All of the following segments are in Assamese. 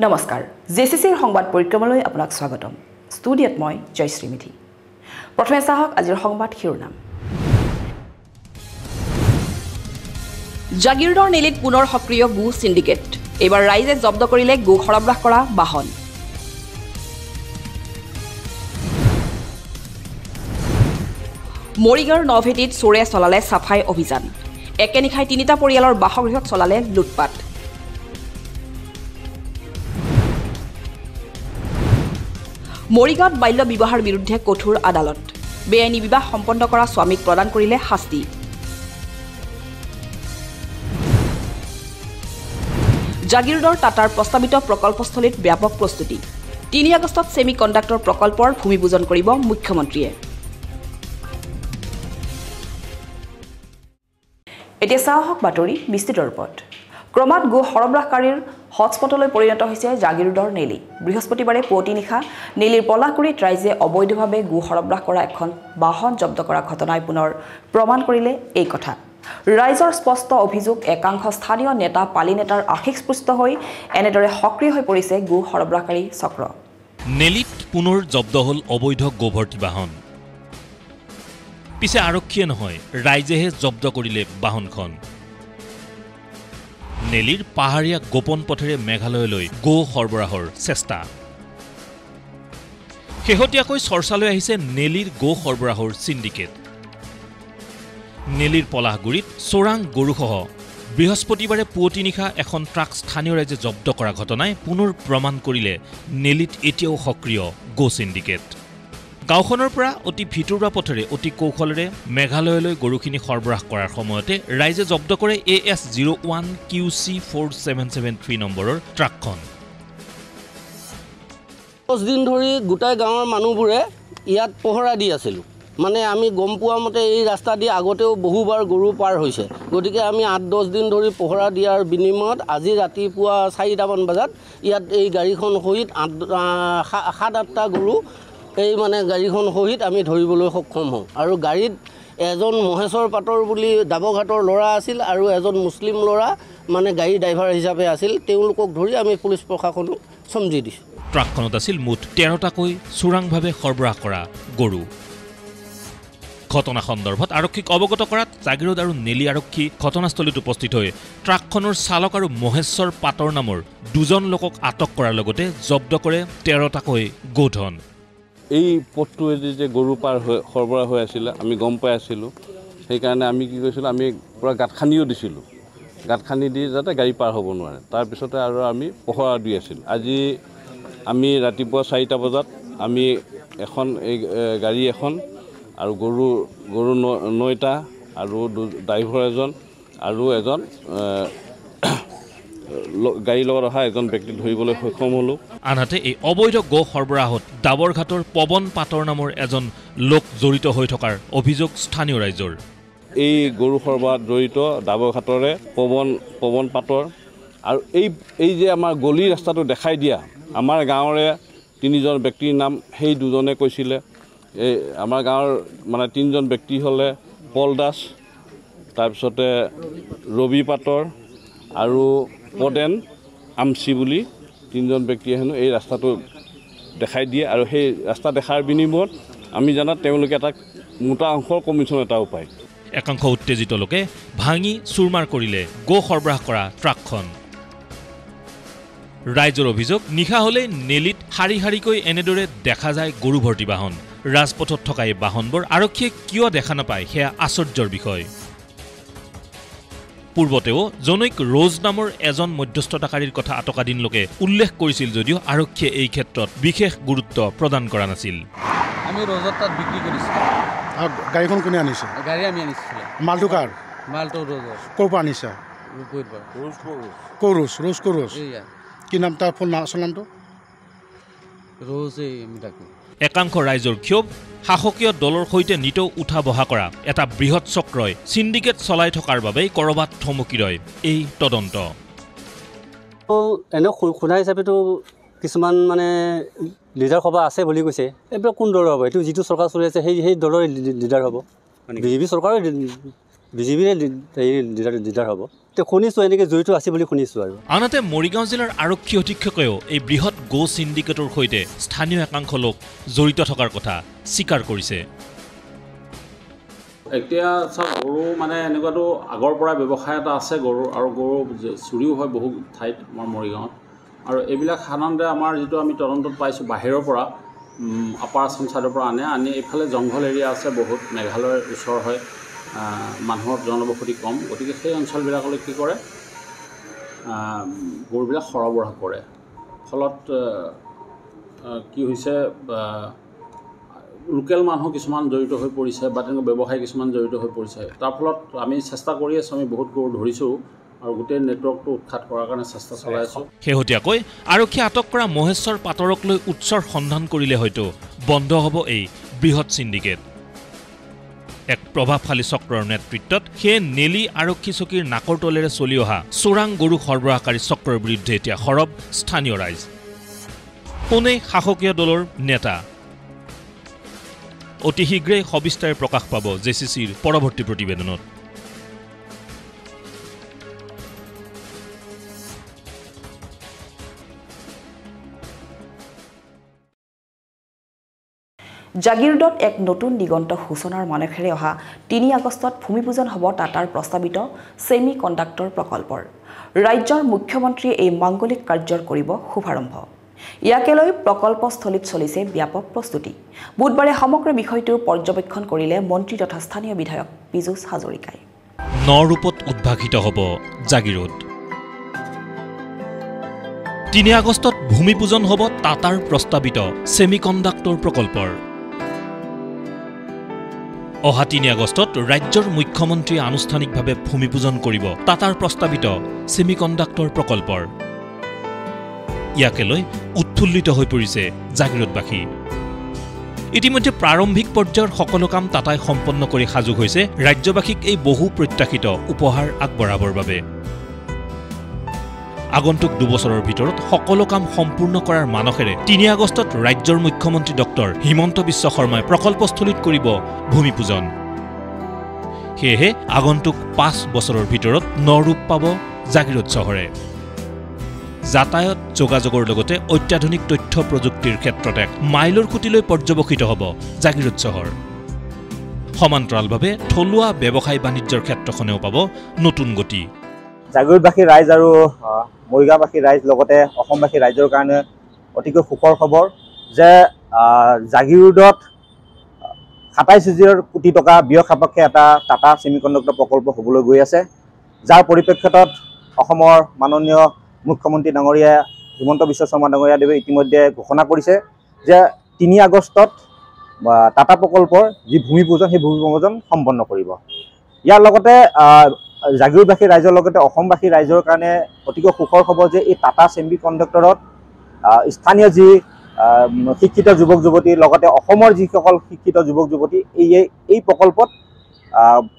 নমস্কাৰ জেচিচিৰ সংবাদ পৰিক্ৰমালৈ আপোনাক স্বাগতম ষ্টুডিঅত মই জয়শ্ৰী মিধি প্ৰথমে চাহক আজিৰ সংবাদ শিৰোনাম জাগিৰোডৰ নেলিত পুনৰ সক্ৰিয় গু সিন্ডিকেট এবাৰ ৰাইজে জব্দ কৰিলে গু সৰবৰাহ কৰা বাহন মৰিগাঁৱৰ নভেটিত চোৰে চলালে সাফাই অভিযান একেনিশাই তিনিটা পৰিয়ালৰ বাসগৃহত চলালে লুটপাট মৰিগাঁৱত বাল্য বিবাহৰ বিৰুদ্ধে কঠোৰ আদালত বেআইনী বিবাহ সম্পন্ন কৰা স্বামীক প্ৰদান কৰিলে শাস্তি জাগিৰোডৰ টাটাৰ প্ৰস্তাৱিত প্ৰকল্পস্থলীত ব্যাপক প্ৰস্তুতি ৩ আগষ্টত সেমি কণ্ডাক্টৰ প্ৰকল্পৰ ভূমিপূজন কৰিব মুখ্যমন্ত্ৰীয়ে এতিয়া চাহক বাতৰি বিস্তৃত ৰূপত ক্ৰমাৎ গু সৰবৰাহকাৰীৰ হটস্পটলৈ পৰিণত হৈছে জাগিৰোডৰ নেলি বৃহস্পতিবাৰে পুৱতি নিশা নেলিৰ পলাকুৰিত ৰাইজে অবৈধভাৱে গু সৰবৰাহ কৰা এখন বাহন জব্দ কৰা ঘটনাই পুনৰ প্ৰমাণ কৰিলে এই কথা ৰাইজৰ স্পষ্ট অভিযোগ একাংশ স্থানীয় নেতা পালি নেতাৰ আশিকস্পৃষ্ট হৈ এনেদৰে সক্ৰিয় হৈ পৰিছে গু সৰবৰাহকাৰী চক্ৰ নেলিত পুনৰ জব্দ হ'ল অবৈধ গোভৰ্তি বাহন পিছে আৰক্ষীয়ে নহয় ৰাইজেহে জব্দ কৰিলে বাহনখন নেলিৰ পাহাৰীয়া গোপন পথেৰে মেঘালয়লৈ গো সৰবৰাহৰ চেষ্টা শেহতীয়াকৈ চৰ্চালৈ আহিছে নেলিৰ গো সৰবৰাহৰ সিন্ডিকেট নেলিৰ পলাহগুৰিত চোৰাং গৰুসহ বৃহস্পতিবাৰে পুৱতি নিশা এখন ট্ৰাক স্থানীয় ৰাইজে জব্দ কৰা ঘটনাই পুনৰ প্ৰমাণ কৰিলে নেলিত এতিয়াও সক্ৰিয় গো সিন্ডিকেট গাঁওখনৰ পৰা অতি ভিতৰুৱা পথেৰে অতি কৌশলেৰে মেঘালয়লৈ গৰুখিনি সৰবৰাহ কৰাৰ সময়তে ৰাইজে জব্দ কৰে AS01 QC 4773 নম্বৰৰ ট্ৰাকখন 10 দিন ধৰি গোটাই গাঁৱৰ মানুহবোৰে ইয়াত পহৰা দি আছিল মানে আমি গম পোৱা মতে এই ৰাস্তা দি আগতেও বহুবাৰ গৰু পাৰ হৈছে গতিকে আমি 8-10 দিন ধৰি পহৰা দিয়াৰ বিনিময়ত আজি ৰাতিপুৱা 4টা মান বজাত ইয়াত এই গাড়ীখন সহিত 7-8টা গৰু এই মানে গাড়ীখন সহিত আমি ধৰিবলৈ সক্ষম হওঁ আৰু গাড়ীত এজন মহেশ্বৰ পাটৰ বুলি দাবঘাটৰ ল'ৰা আছিল আৰু এজন মুছলিম ল'ৰা মানে গাড়ী ড্ৰাইভাৰ হিচাপে আছিল তেওঁলোকক ধৰি আমি পুলিচ প্ৰশাসনক সমজি দিছোঁ ট্ৰাকখনত আছিল মুঠ 13টাকৈ চোৰাংভাৱে সৰবৰাহ কৰা গৰু ঘটনা সন্দৰ্ভত আৰক্ষীক অৱগত কৰাত জাগিৰোড আৰু নেলি আৰক্ষী ঘটনাস্থলীত উপস্থিত হৈ ট্ৰাকখনৰ চালক আৰু মহেশ্বৰ পাটৰ নামৰ দুজন লোকক আটক কৰাৰ লগতে জব্দ কৰে 13টাকৈ গোধন এই পথটোৱেদি যে গৰু পাৰ সৰবৰাহ হৈ আছিলে আমি গম পাই আছিলোঁ সেইকাৰণে আমি কি কৰিছিলোঁ আমি পুৰা গাঁত খান্দিও দিছিলোঁ গাঁত খান্দি দি যাতে গাড়ী পাৰ হ'ব নোৱাৰে তাৰপিছতে আৰু আমি পহৰা দি আছিলোঁ আজি আমি ৰাতিপুৱা 4টা বজাত আমি এখন এই গাড়ী এখন আৰু গৰু 9টা আৰু ড্ৰাইভাৰ এজন আৰু এজন গাড়ী লগত অহা এজন ব্যক্তি ধৰিবলৈ সক্ষম হ'লো আনহাতে এই অবৈধ গো সৰবৰাহত ডাবৰঘাটৰ পৱন পাটৰ নামৰ এজন লোক জড়িত হৈ থকাৰ অভিযোগ স্থানীয় ৰাইজৰ এই গৰু সৰবৰাহত জড়িত ডাবৰঘাটৰে পৱন পাটৰ আৰু এই যে আমাৰ গলি ৰাস্তাটো দেখাই দিয়া আমাৰ গাঁৱৰে 3জন ব্যক্তিৰ নাম সেই দুজনে কৈছিলে এই আমাৰ গাঁৱৰ মানে 3জন ব্যক্তি হ'লে পল দাস তাৰপিছতে ৰবি পাটৰ আৰু পদেন আমচি বুলি 3জন ব্যক্তিয়ে হেনো এই ৰাস্তাটো দেখাই দিয়ে আৰু সেই ৰাস্তা দেখাৰ বিনিময়ত আমি জানাত তেওঁলোকে এটা মোটা অংশৰ কমিশ্যন এটাও পায় একাংশ উত্তেজিত লোকে ভাঙি চুৰমাৰ কৰিলে গো সৰবৰাহ কৰা ট্ৰাকখন ৰাইজৰ অভিযোগ নিশা হ'লে নেলিত শাৰী শাৰীকৈ এনেদৰে দেখা যায় গৰু ভৰ্তি বাহন ৰাজপথত থকা এই বাহনবোৰ আৰক্ষীয়ে কিয় দেখা নাপায় সেয়া আশ্চৰ্যৰ বিষয় পূৰ্বতেও জনৈক ৰোজ নামৰ এজন মধ্যস্থতাকাৰীৰ কথা আটকাধীন লোকে উল্লেখ কৰিছিল যদিও আৰক্ষীয়ে এই ক্ষেত্ৰত বিশেষ গুৰুত্ব প্ৰদান কৰা নাছিল আমি ৰোজত তাত বিক্ৰী কৰিছোঁ গাড়ীখন কোনে আনিছে গাড়ী আমি আনিছিলোঁ মালটো কাৰ মালটো ৰোজৰ ক'ৰ পৰা আনিছা ৰোজ কি নাম তাৰ ফোন আচল নামটো ৰোজেই আমি ডাকোঁ একাংশ ৰাইজৰ ক্ষোভ শাসকীয় দলৰ সৈতে নিতৌ উঠা বহা কৰা এটা বৃহৎ চক্ৰই সিন্ডিকেট চলাই থকাৰ বাবেই কৰবাত থমকি ৰয় এই তদন্ত এনে শুনা হিচাপেতো কিছুমান মানে লিডাৰ সভা আছে বুলি কৈছে এইবিলাক কোন দলৰ হ'ব এইটো যিটো চৰকাৰ চলি আছে সেই দলৰ লিডাৰ হ'ব বিজেপি চৰকাৰৰ বিজেপিৰে লিডাৰ হ'ব তো শুনিছোঁ এনেকৈ জড়িত আছে বুলি শুনিছোঁ আৰু আনহাতে মৰিগাঁও জিলাৰ আৰক্ষী অধীক্ষকেও এই বৃহৎ গো চিণ্ডিকেটৰ সৈতে স্থানীয় একাংশ লোক জড়িত থকাৰ কথা স্বীকাৰ কৰিছে এতিয়া চাওক গৰু মানে এনেকুৱাটো আগৰ পৰা ব্যৱসায় এটা আছে গৰু আৰু গৰু চুৰিও হয় বহু ঠাইত আমাৰ মৰিগাঁৱত আৰু এইবিলাক সাধাৰণতে আমাৰ যিটো আমি তদন্তত পাইছোঁ বাহিৰৰ পৰা আপাৰ আছাম ছাইডৰ পৰা আনি এইফালে জংঘল এৰিয়া আছে বহুত মেঘালয়ৰ ওচৰ হয় মানুহৰ জনবসতি কম গতিকে সেই অঞ্চলবিলাকলৈ কি কৰে গৰুবিলাক সৰবৰাহ কৰে ফলত কি হৈছে লোকেল মানুহ কিছুমান জড়িত হৈ পৰিছে বা তেনেকুৱা ব্যৱসায়ী কিছুমান জড়িত হৈ পৰিছে তাৰ ফলত আমি চেষ্টা কৰি আছোঁ আমি বহুত গৰু ধৰিছোঁ আৰু গোটেই নেটৱৰ্কটো উৎখাত কৰাৰ কাৰণে চেষ্টা চলাই আছোঁ শেহতীয়াকৈ আৰক্ষীয়ে আটক কৰা মহেশ্বৰ পাটৰক লৈ উৎসৰ সন্ধান কৰিলে হয়তো বন্ধ হ'ব এই বৃহৎ চিণ্ডিকেট এক প্ৰভাৱশালী চক্ৰৰ নেতৃত্বত সেই নেলি আৰক্ষী চকীৰ নাকৰ তলেৰে চলি অহা চোৰাং গৰু সৰবৰাহকাৰী চক্ৰৰ বিৰুদ্ধে এতিয়া সৰব স্থানীয় ৰাইজ কোনে শাসকীয় দলৰ নেতা অতি শীঘ্ৰেই সবিস্তাৰে প্ৰকাশ পাব জেচিচিৰ পৰৱৰ্তী প্ৰতিবেদনত জাগিৰোডত এক নতুন দিগন্ত সূচনাৰ মানসেৰে অহা ৩ আগষ্টত ভূমিপূজন হ'ব টাটাৰ প্ৰস্তাৱিত ছেমি কণ্ডাক্টৰ প্ৰকল্পৰ ৰাজ্যৰ মুখ্যমন্ত্ৰীয়ে এই মাংগলিক কাৰ্যৰ কৰিব শুভাৰম্ভ ইয়াকে লৈ প্ৰকল্পস্থলীত চলিছে ব্যাপক প্ৰস্তুতি বুধবাৰে সমগ্ৰ বিষয়টো পৰ্যবেক্ষণ কৰিলে মন্ত্ৰী তথা স্থানীয় বিধায়ক পীযুষ হাজৰিকাই নৰূপত উদ্ভাসিত হ'ব জাগিৰোড ৩ আগষ্টত ভূমিপূজন হ'ব টাটাৰ প্ৰস্তাৱিত ছেমি কণ্ডাক্টৰ প্ৰকল্পৰ অহা ৩ আগষ্টত ৰাজ্যৰ মুখ্যমন্ত্ৰীয়ে আনুষ্ঠানিকভাৱে ভূমিপূজন কৰিব টাটাৰ প্ৰস্তাৱিত ছেমি কণ্ডাক্টৰ প্ৰকল্পৰ ইয়াকে লৈ উৎফুল্লিত হৈ পৰিছে জাগিৰোডবাসী ইতিমধ্যে প্ৰাৰম্ভিক পৰ্যায়ৰ সকলো কাম টাটাই সম্পন্ন কৰি সাজু হৈছে ৰাজ্যবাসীক এই বহু প্ৰত্যাশিত উপহাৰ আগবঢ়াবৰ বাবে আগন্তুক ২ বছৰৰ ভিতৰত সকলো কাম সম্পূৰ্ণ কৰাৰ মানসেৰে ৩ আগষ্টত ৰাজ্যৰ মুখ্যমন্ত্ৰী ডক্টৰ হিমন্ত বিশ্ব শৰ্মাই প্ৰকল্পস্থলীত কৰিব ভূমিপূজন সেয়েহে আগন্তুক ৫ বছৰৰ ভিতৰত নৰূপ পাব জাগিৰোড চহৰে যাতায়াত যোগাযোগৰ লগতে অত্যাধুনিক তথ্য প্ৰযুক্তিৰ ক্ষেত্ৰত এক মাইলৰ খুঁটিলৈ পৰ্যবেক্ষিত হ'ব জাগিৰোড চহৰ সমান্তৰালভাৱে থলুৱা ব্যৱসায় বাণিজ্যৰ ক্ষেত্ৰখনেও পাব নতুন গতি জাগিৰোডবাসী ৰাইজ আৰু মৰিগাঁওবাসী ৰাইজ লগতে অসমবাসী ৰাইজৰ কাৰণে অতিকৈ সুখৰ খবৰ যে জাগিৰোডত ২৭,০০০ কোটি টকা ব্যয় সাপেক্ষে এটা টাটা ছেমিকণ্ডাক্টৰ প্ৰকল্প হ'বলৈ গৈ আছে যাৰ পৰিপ্ৰেক্ষিতত অসমৰ মাননীয় মুখ্যমন্ত্ৰী ডাঙৰীয়া হিমন্ত বিশ্ব শৰ্মা ডাঙৰীয়াদেৱে ইতিমধ্যে ঘোষণা কৰিছে যে ৩ আগষ্টত টাটা প্ৰকল্পৰ যি ভূমিপূজন সেই ভূমিপূজন সম্পন্ন কৰিব ইয়াৰ লগতে জাগিৰোডবাসী ৰাইজৰ লগতে অসমবাসী ৰাইজৰ কাৰণে অতিকৈ সুখৰ খবৰ যে এই টাটা ছেমি কণ্ডাক্টৰত স্থানীয় যি শিক্ষিত যুৱক যুৱতী লগতে অসমৰ যিসকল শিক্ষিত যুৱক যুৱতী এই প্ৰকল্পত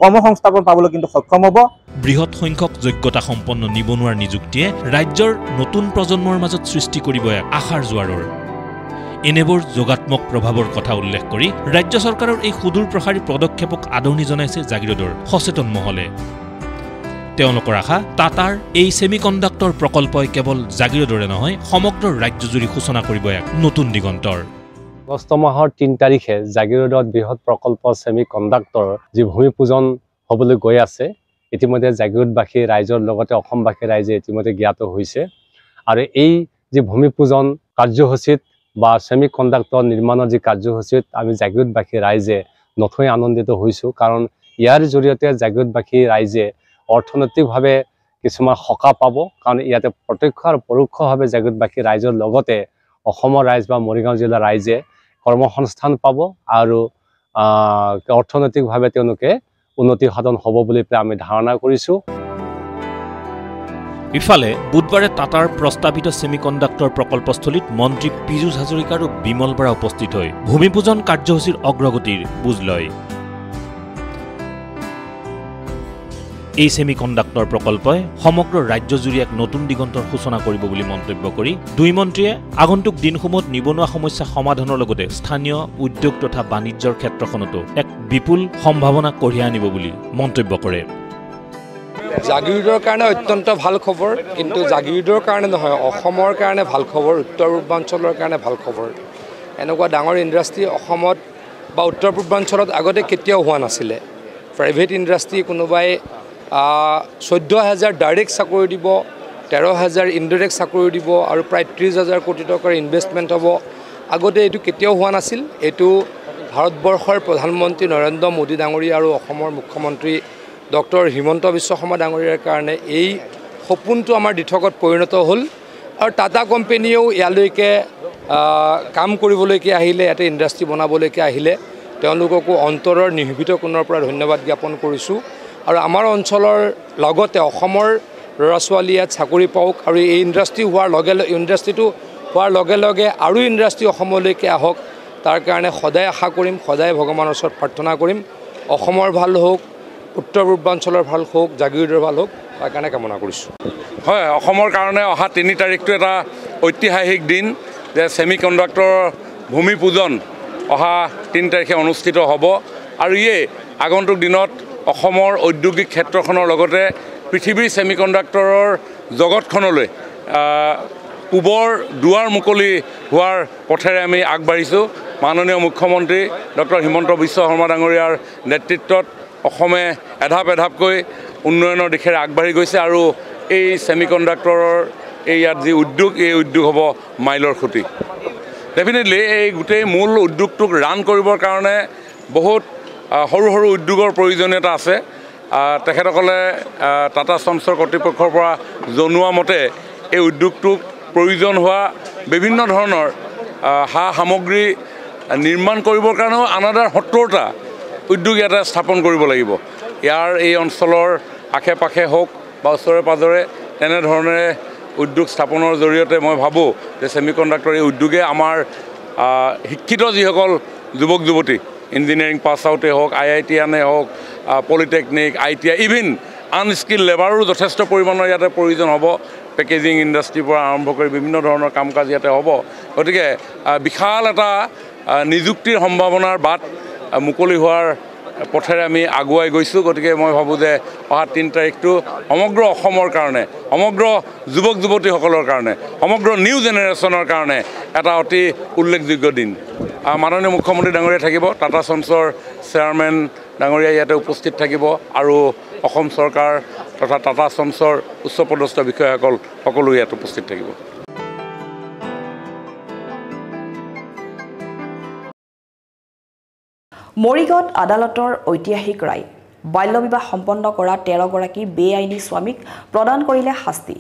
কৰ্মসংস্থাপন পাবলৈ কিন্তু সক্ষম হ'ব বৃহৎ সংখ্যক যোগ্যতা সম্পন্ন নিবনুৱাৰ নিযুক্তিয়ে ৰাজ্যৰ নতুন প্ৰজন্মৰ মাজত সৃষ্টি কৰিব এক আশাৰ জোৱাৰৰ এনেবোৰ যোগাত্মক প্ৰভাৱৰ কথা উল্লেখ কৰি ৰাজ্য চৰকাৰৰ এই সুদূৰ প্ৰসাৰী পদক্ষেপক আদৰণি জনাইছে জাগিৰোডৰ সচেতন মহলে তেওঁলোকৰ আশা টাটাৰ এই ছেমি কণ্ডাক্টৰ প্ৰকল্পই কেৱল জাগিৰোডৰে নহয় সমগ্ৰ ৰাজ্যজুৰি সূচনা কৰিব এক নতুন দিগন্তৰ আগষ্ট মাহৰ ৩ তাৰিখে জাগিৰোডত বৃহৎ প্ৰকল্প ছেমি কণ্ডাক্টৰ যি ভূমিপূজন হ'বলৈ গৈ আছে ইতিমধ্যে জাগিৰোডবাসী ৰাইজৰ লগতে অসমবাসী ৰাইজে ইতিমধ্যে জ্ঞাত হৈছে আৰু এই যি ভূমিপূজন কাৰ্যসূচীত বা ছেমি কণ্ডাক্টৰ নিৰ্মাণৰ যি কাৰ্যসূচীত আমি জাগিৰোডবাসী ৰাইজে নথৈ আনন্দিত হৈছোঁ কাৰণ ইয়াৰ জৰিয়তে জাগিৰোডবাসী ৰাইজে অৰ্থনৈতিকভাৱে কিছুমান সকাহ পাব কাৰণ ইয়াতে প্ৰত্যক্ষ আৰু পৰোক্ষভাৱে জাগিৰোডবাসী ৰাইজৰ লগতে অসমৰ ৰাইজ বা মৰিগাঁও জিলাৰ ৰাইজে কৰ্মসংস্থান পাব আৰু অৰ্থনৈতিকভাৱে তেওঁলোকে উন্নতি সাধন হ'ব বুলি আমি ধাৰণা কৰিছোঁ ইফালে বুধবাৰে টাটাৰ প্ৰস্তাৱিত ছেমি কণ্ডাক্টৰ প্ৰকল্পস্থলীত মন্ত্ৰী পীযুষ হাজৰিকা আৰু বিমল বৰা উপস্থিত হৈ ভূমিপূজন কাৰ্যসূচীৰ অগ্ৰগতিৰ বুজ লয় এই ছেমি কণ্ডাক্টৰ প্ৰকল্পই সমগ্ৰ ৰাজ্যজুৰি এক নতুন দিগন্তৰ সূচনা কৰিব বুলি মন্তব্য কৰি দুই মন্ত্ৰীয়ে আগন্তুক দিনসমূহত নিবনুৱা সমস্যা সমাধানৰ লগতে স্থানীয় উদ্যোগ তথা বাণিজ্যৰ ক্ষেত্ৰখনতো এক বিপুল সম্ভাৱনা কঢ়িয়াই আনিব বুলি মন্তব্য কৰে। জাগিৰোডৰ কাৰণে অত্যন্ত ভাল খবৰ, কিন্তু জাগিৰোডৰ কাৰণে নহয়, অসমৰ কাৰণে ভাল খবৰ, উত্তৰ পূৰ্বাঞ্চলৰ কাৰণে ভাল খবৰ। এনেকুৱা ডাঙৰ ইণ্ডাষ্ট্ৰী অসমত বা উত্তৰ পূৰ্বাঞ্চলত আগতে কেতিয়াও হোৱা নাছিলে। প্ৰাইভেট ইণ্ডাষ্ট্ৰী কোনোবাই 14,000 ডাইৰেক্ট চাকৰি দিব, 13,000 ইনডাইৰেক্ট চাকৰি দিব আৰু প্ৰায় 30,000 কোটি টকাৰ ইনভেষ্টমেণ্ট হ'ব। আগতে এইটো কেতিয়াও হোৱা নাছিল। এইটো ভাৰতবৰ্ষৰ প্ৰধানমন্ত্ৰী নৰেন্দ্ৰ মোদী ডাঙৰীয়া আৰু অসমৰ মুখ্যমন্ত্ৰী ডক্টৰ হিমন্ত বিশ্ব শৰ্মা ডাঙৰীয়াৰ কাৰণে এই সপোনটো আমাৰ দিঠকত পৰিণত হ'ল। আৰু টাটা কোম্পানীয়েও ইয়ালৈকে কাম কৰিবলৈকে আহিলে, ইয়াতে ইণ্ডাষ্ট্ৰী বনাবলৈকে আহিলে। তেওঁলোককো অন্তৰৰ নিৰ্ভীত কোণৰ পৰা ধন্যবাদ জ্ঞাপন কৰিছোঁ। আৰু আমাৰ অঞ্চলৰ লগতে অসমৰ ল'ৰা ছোৱালী ইয়াত চাকৰি পাওক আৰু এই ইণ্ডাষ্ট্ৰীটো হোৱাৰ লগে লগে আৰু ইণ্ডাষ্ট্ৰী অসমলৈকে আহক, তাৰ কাৰণে সদায় আশা কৰিম, সদায় ভগৱানৰ ওচৰত প্ৰাৰ্থনা কৰিম। অসমৰ ভাল হওক, উত্তৰ পূৰ্বাঞ্চলৰ ভাল হওক, জাগিৰোডৰ ভাল হওক, তাৰ কাৰণে কামনা কৰিছোঁ। হয়, অসমৰ কাৰণে অহা 3 তাৰিখটো এটা ঐতিহাসিক দিন, যে ছেমি কণ্ডাক্টৰৰ ভূমি পূজন অহা 3 তাৰিখে অনুষ্ঠিত হ'ব। আৰু ইয়ে আগন্তুক দিনত অসমৰ ঔদ্যোগিক ক্ষেত্ৰখনৰ লগতে পৃথিৱীৰ ছেমি কণ্ডাক্টৰৰ জগতখনলৈ পূবৰ দুৱাৰ মুকলি হোৱাৰ পথেৰে আমি আগবাঢ়িছোঁ। মাননীয় মুখ্যমন্ত্ৰী ডক্টৰ হিমন্ত বিশ্ব শৰ্মা ডাঙৰীয়াৰ নেতৃত্বত অসমে এধাপ এধাপকৈ উন্নয়নৰ দিশেৰে আগবাঢ়ি গৈছে আৰু এই ছেমি কণ্ডাক্টৰৰ ইয়াত যি উদ্যোগ, এই উদ্যোগ হ'ব মাইলৰ খুঁটি। ডেফিনেটলি এই গোটেই মূল উদ্যোগটোক ৰান কৰিবৰ কাৰণে বহুত সৰু সৰু উদ্যোগৰ প্ৰয়োজনীয়তা আছে। তেখেতসকলে টাটা চন্সৰ কৰ্তৃপক্ষৰ পৰা জনোৱা মতে এই উদ্যোগটোক প্ৰয়োজন হোৱা বিভিন্ন ধৰণৰ সা সামগ্ৰী নিৰ্মাণ কৰিবৰ কাৰণেও আনাদাৰ 70টা উদ্যোগ ইয়াতে স্থাপন কৰিব লাগিব। ইয়াৰ এই অঞ্চলৰ আশে পাশে হওক বা ওচৰে পাঁজৰে তেনেধৰণে উদ্যোগ স্থাপনৰ জৰিয়তে মই ভাবোঁ যে ছেমি কণ্ডাক্টৰ এই উদ্যোগে আমাৰ শিক্ষিত যিসকল যুৱক যুৱতী, ইঞ্জিনিয়াৰিং পাছ আউটে হওক, IITian হওক, পলিটেকনিক, ITI, ইভিন আনস্কিল লেবাৰো যথেষ্ট পৰিমাণৰ ইয়াতে প্ৰয়োজন হ'ব। পেকেজিং ইণ্ডাষ্ট্ৰীৰ পৰা আৰম্ভ কৰি বিভিন্ন ধৰণৰ কাম কাজ ইয়াতে হ'ব। গতিকে বিশাল এটা নিযুক্তিৰ সম্ভাৱনাৰ বাট মুকলি হোৱাৰ পথেৰে আমি আগুৱাই গৈছোঁ। গতিকে মই ভাবোঁ যে অহা 3 তাৰিখটো সমগ্ৰ অসমৰ কাৰণে, সমগ্ৰ যুৱক যুৱতীসকলৰ কাৰণে, সমগ্ৰ নিউ জেনেৰেশ্যনৰ কাৰণে এটা অতি উল্লেখযোগ্য দিন। মাননীয় মুখ্যমন্ত্ৰী ডাঙৰীয়া থাকিব, টাটা চন্সৰ চেয়াৰমেন ডাঙৰীয়া ইয়াতে উপস্থিত থাকিব আৰু অসম চৰকাৰ তথা টাটা চন্সৰ উচ্চপদস্থ বিষয়াসকল সকলো ইয়াত উপস্থিত থাকিব। মৰিগাঁৱত আদালতৰ ঐতিহাসিক ৰায়, বাল্য বিবাহ সম্পন্ন কৰা 13গৰাকী বেআইনী স্বামীক প্ৰদান কৰিলে শাস্তি।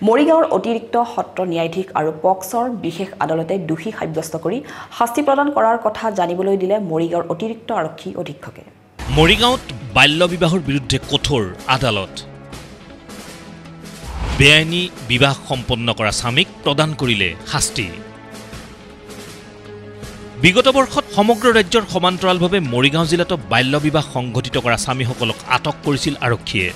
মৰিগাঁৱৰ অতিৰিক্ত সত্ৰ ন্যায়াধীশ আৰু পক্সৰ বিশেষ আদালতে দোষী সাব্যস্ত কৰি শাস্তি প্ৰদান কৰাৰ কথা জানিবলৈ দিলে মৰিগাঁৱৰ অতিৰিক্ত আৰক্ষী অধীক্ষকে। মৰিগাঁৱত বাল্য বিবাহৰ বিৰুদ্ধে কঠোৰ আদালত। বেআইনী বিবাহ সম্পন্ন কৰা স্বামীক প্ৰদান কৰিলে শাস্তি। বিগত বৰ্ষত সমগ্ৰ ৰাজ্যৰ সমান্তৰালভাৱে মৰিগাঁও জিলাতো বাল্য বিবাহ সংঘটিত কৰা স্বামীসকলক আটক কৰিছিল আৰক্ষীয়ে।